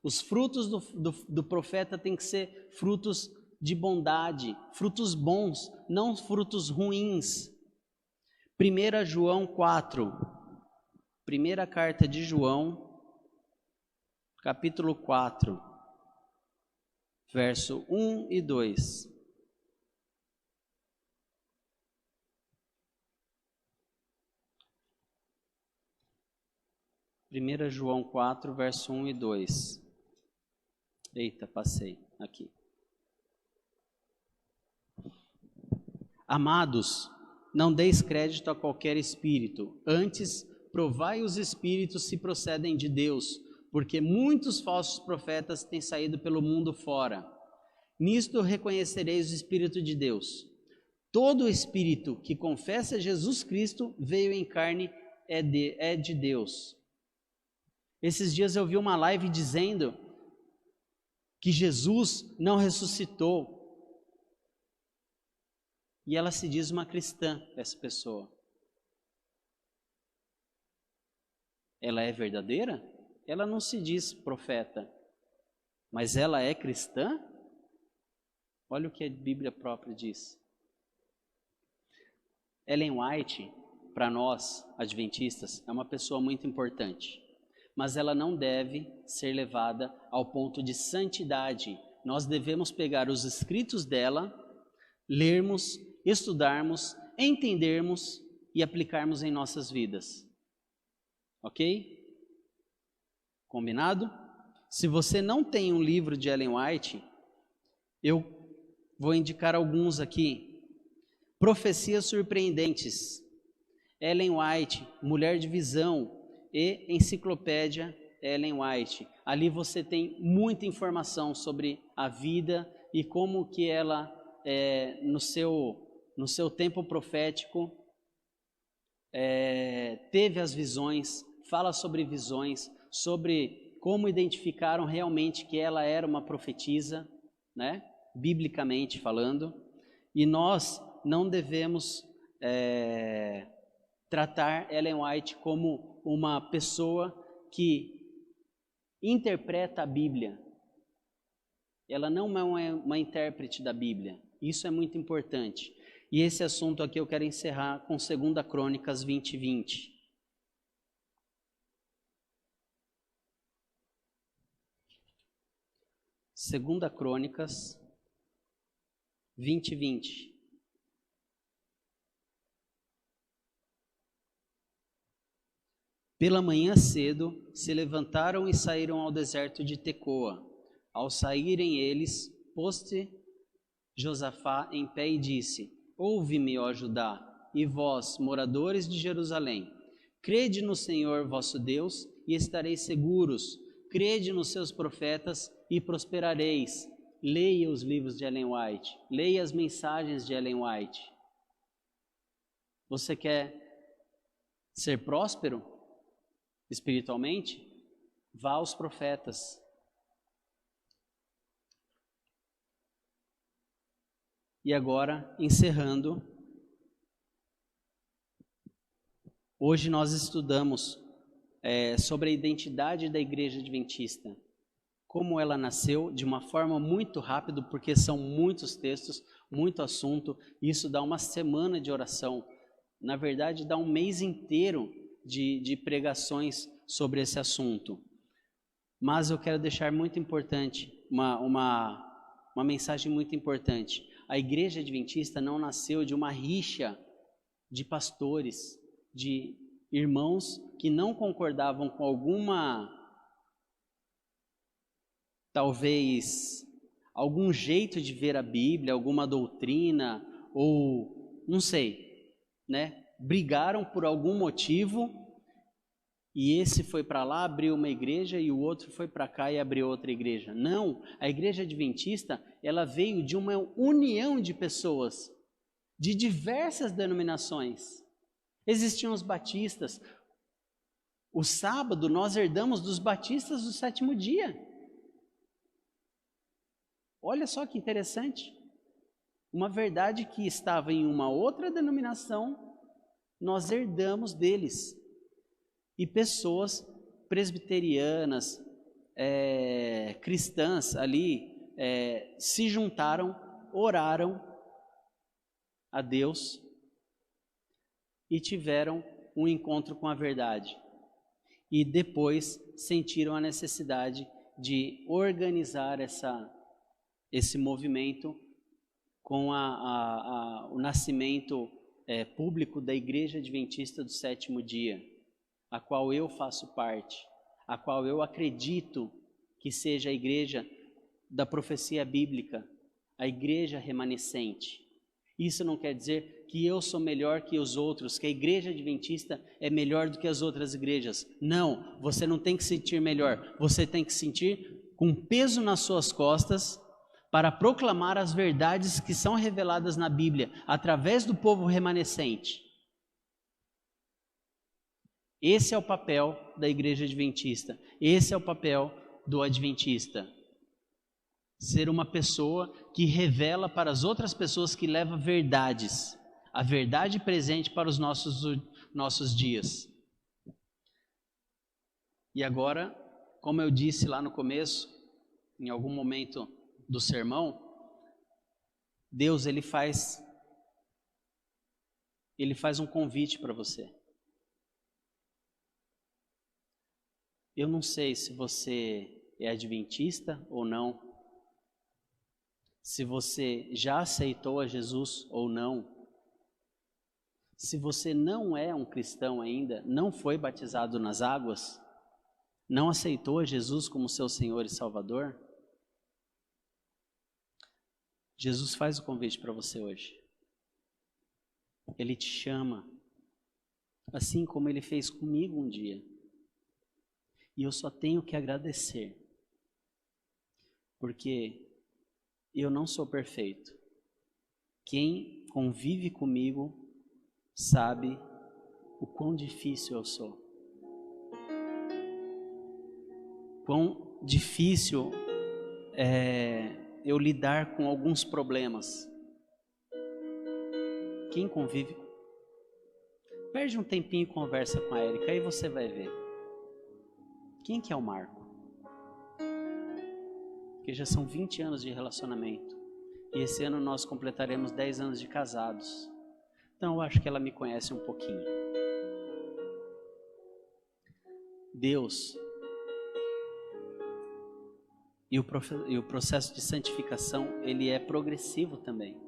A: Os frutos do profeta têm que ser frutos de bondade, frutos bons, não frutos ruins. 1 João 4, primeira carta de João, capítulo 4, verso 1 e 2. Primeira João 4, verso 1 e 2. Eita, passei aqui. Amados, não deis crédito a qualquer espírito, antes provai os espíritos se procedem de Deus, porque muitos falsos profetas têm saído pelo mundo fora. Nisto reconhecereis o Espírito de Deus. Todo espírito que confessa Jesus Cristo veio em carne é de Deus. Esses dias eu vi uma live dizendo que Jesus não ressuscitou. E ela se diz uma cristã, essa pessoa. Ela é verdadeira? Ela não se diz profeta, mas ela é cristã? Olha o que a Bíblia própria diz. Ellen White, para nós, adventistas, é uma pessoa muito importante, mas ela não deve ser levada ao ponto de santidade. Nós devemos pegar os escritos dela, lermos, estudarmos, entendermos e aplicarmos em nossas vidas. Ok? Combinado? Se você não tem um livro de Ellen White, eu vou indicar alguns aqui. Profecias Surpreendentes, Ellen White, Mulher de Visão e Enciclopédia Ellen White. Ali você tem muita informação sobre a vida e como que ela, no seu tempo profético, teve as visões, fala sobre visões, sobre como identificaram realmente que ela era uma profetisa, né? Biblicamente falando, e nós não devemos tratar Ellen White como uma pessoa que interpreta a Bíblia. Ela não é uma intérprete da Bíblia, isso é muito importante. E esse assunto aqui eu quero encerrar com 2 Crônicas 20, 20. Segunda Crônicas 20, 20. Pela manhã cedo, se levantaram e saíram ao deserto de Tecoa. Ao saírem eles, pôs-se Josafá em pé e disse: Ouve-me, ó Judá, e vós, moradores de Jerusalém. Crede no Senhor vosso Deus e estareis seguros. Crede nos seus profetas e prosperareis. Leia os livros de Ellen White. Leia as mensagens de Ellen White. Você quer ser próspero espiritualmente? Vá aos profetas. E agora, encerrando, hoje nós estudamos sobre a identidade da Igreja Adventista, como ela nasceu, de uma forma muito rápida, porque são muitos textos, muito assunto, isso dá uma semana de oração, na verdade dá um mês inteiro de pregações sobre esse assunto. Mas eu quero deixar muito importante, uma mensagem muito importante. A Igreja Adventista não nasceu de uma rixa de pastores, de irmãos que não concordavam com talvez, algum jeito de ver a Bíblia, alguma doutrina, ou não sei, né? Brigaram por algum motivo e esse foi para lá, abriu uma igreja, e o outro foi para cá e abriu outra igreja. Não, a Igreja Adventista, ela veio de uma união de pessoas, de diversas denominações. Existiam os batistas. O sábado nós herdamos dos batistas do sétimo dia. Olha só que interessante. Uma verdade que estava em uma outra denominação, nós herdamos deles. E pessoas presbiterianas, cristãs ali, se juntaram, oraram a Deus e tiveram um encontro com a verdade. E depois sentiram a necessidade de organizar esse movimento com o nascimento público da Igreja Adventista do Sétimo Dia, a qual eu faço parte, a qual eu acredito que seja a igreja da profecia bíblica, a igreja remanescente. Isso não quer dizer que eu sou melhor que os outros, que a Igreja Adventista é melhor do que as outras igrejas. Não, você não tem que sentir melhor, você tem que sentir com peso nas suas costas para proclamar as verdades que são reveladas na Bíblia através do povo remanescente. Esse é o papel da Igreja Adventista, esse é o papel do Adventista. Ser uma pessoa que revela para as outras pessoas, que leva verdades, a verdade presente para os nossos dias. E agora, como eu disse lá no começo, em algum momento do sermão, Deus ele faz um convite para você. Eu não sei se você é adventista ou não, se você já aceitou a Jesus ou não, se você não é um cristão ainda, não foi batizado nas águas, não aceitou a Jesus como seu Senhor e Salvador, Jesus faz o convite para você hoje. Ele te chama, assim como Ele fez comigo um dia. E eu só tenho que agradecer, porque eu não sou perfeito. Quem convive comigo sabe o quão difícil eu sou. Quão difícil é eu lidar com alguns problemas. Quem convive, perde um tempinho e conversa com a Érica, aí você vai ver. Quem que é o Marco? Porque já são 20 anos de relacionamento. E esse ano nós completaremos 10 anos de casados. Então eu acho que ela me conhece um pouquinho. Deus e o processo de santificação, ele é progressivo também.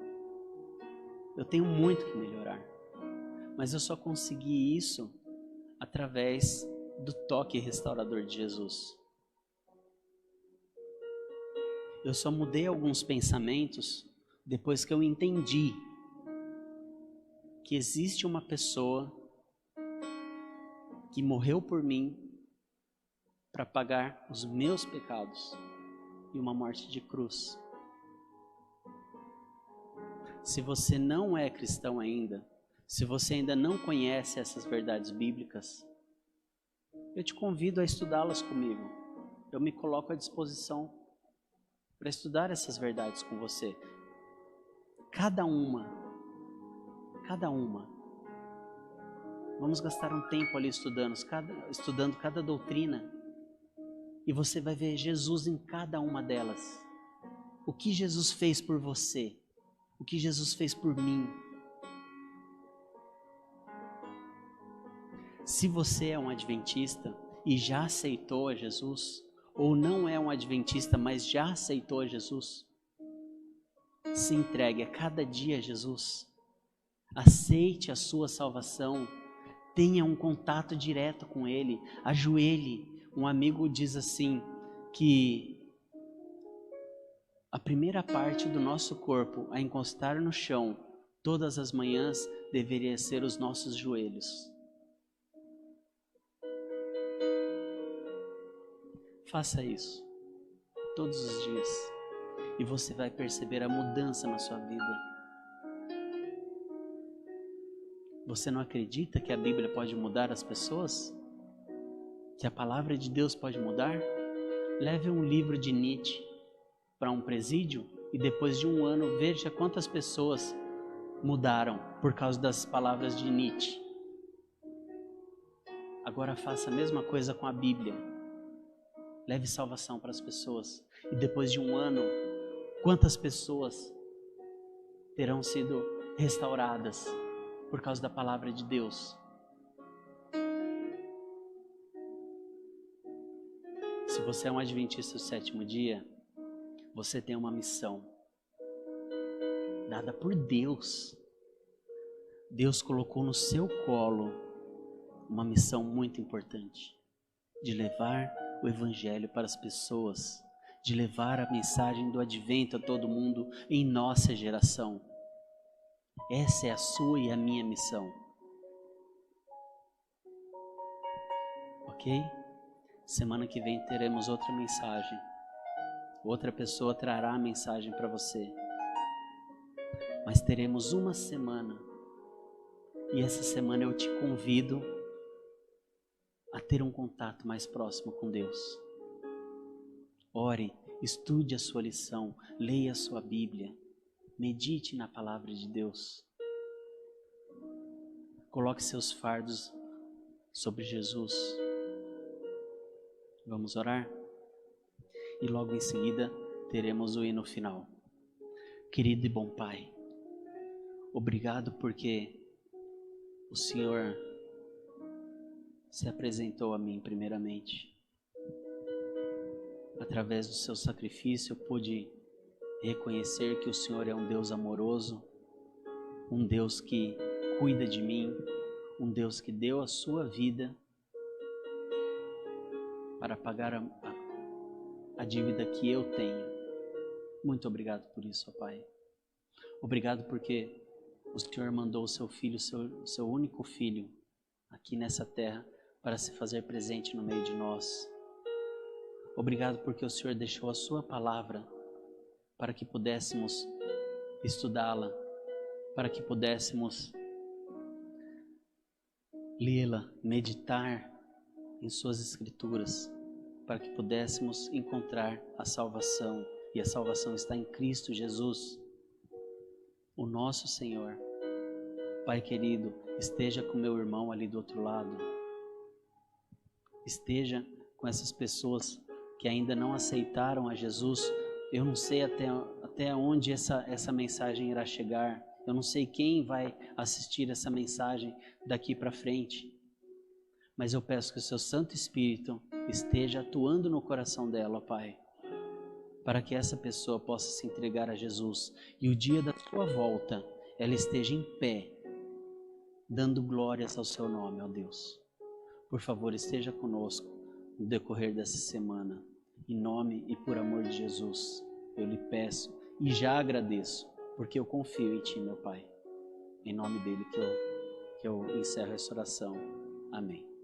A: Eu tenho muito que melhorar. Mas eu só consegui isso através do toque restaurador de Jesus. Eu só mudei alguns pensamentos depois que eu entendi que existe uma pessoa que morreu por mim para pagar os meus pecados e uma morte de cruz. Se você não é cristão ainda, se você ainda não conhece essas verdades bíblicas, eu te convido a estudá-las comigo. Eu me coloco à disposição para estudar essas verdades com você. Cada uma. Vamos gastar um tempo ali estudando cada doutrina. E você vai ver Jesus em cada uma delas. O que Jesus fez por você. O que Jesus fez por mim. Se você é um adventista e já aceitou a Jesus, ou não é um adventista, mas já aceitou a Jesus, se entregue a cada dia a Jesus. Aceite a sua salvação. Tenha um contato direto com Ele. Ajoelhe. Um amigo diz assim, que a primeira parte do nosso corpo a encostar no chão todas as manhãs deveria ser os nossos joelhos. Faça isso todos os dias e você vai perceber a mudança na sua vida. Você não acredita que a Bíblia pode mudar as pessoas? Que a palavra de Deus pode mudar? Leve um livro de Nietzsche para um presídio e depois de um ano veja quantas pessoas mudaram por causa das palavras de Nietzsche. Agora faça a mesma coisa com a Bíblia. Leve salvação para as pessoas e depois de um ano, quantas pessoas terão sido restauradas por causa da palavra de Deus? Se você é um adventista do sétimo dia, você tem uma missão dada por Deus. Deus colocou no seu colo uma missão muito importante, de levar o evangelho para as pessoas, de levar a mensagem do advento a todo mundo em nossa geração. Essa é a sua e a minha missão. Ok? Semana que vem teremos outra mensagem. Outra pessoa trará a mensagem para você. Mas teremos uma semana. E essa semana eu te convido a ter um contato mais próximo com Deus. Ore, estude a sua lição, leia a sua Bíblia, medite na palavra de Deus. Coloque seus fardos sobre Jesus. Vamos orar? E logo em seguida teremos o hino final. Querido e bom Pai, obrigado porque o Senhor se apresentou a mim primeiramente. Através do seu sacrifício eu pude reconhecer que o Senhor é um Deus amoroso, um Deus que cuida de mim, um Deus que deu a sua vida para pagar a dívida que eu tenho. Muito obrigado por isso, ó Pai. Obrigado porque o Senhor mandou o seu filho, seu único filho, aqui nessa terra, para se fazer presente no meio de nós. Obrigado porque o Senhor deixou a sua palavra para que pudéssemos estudá-la, para que pudéssemos lê-la, meditar em suas escrituras, para que pudéssemos encontrar a salvação. E a salvação está em Cristo Jesus, o nosso Senhor. Pai querido, esteja com meu irmão ali do outro lado. Esteja com essas pessoas que ainda não aceitaram a Jesus. Eu não sei até onde essa mensagem irá chegar. Eu não sei quem vai assistir essa mensagem daqui para frente. Mas eu peço que o seu Santo Espírito esteja atuando no coração dela, ó Pai, para que essa pessoa possa se entregar a Jesus e o dia da sua volta ela esteja em pé, dando glórias ao seu nome, ó Deus. por favor, esteja conosco no decorrer dessa semana. Em nome e por amor de Jesus, eu lhe peço e já agradeço, porque eu confio em Ti, meu Pai. Em nome dele que eu encerro essa oração. Amém.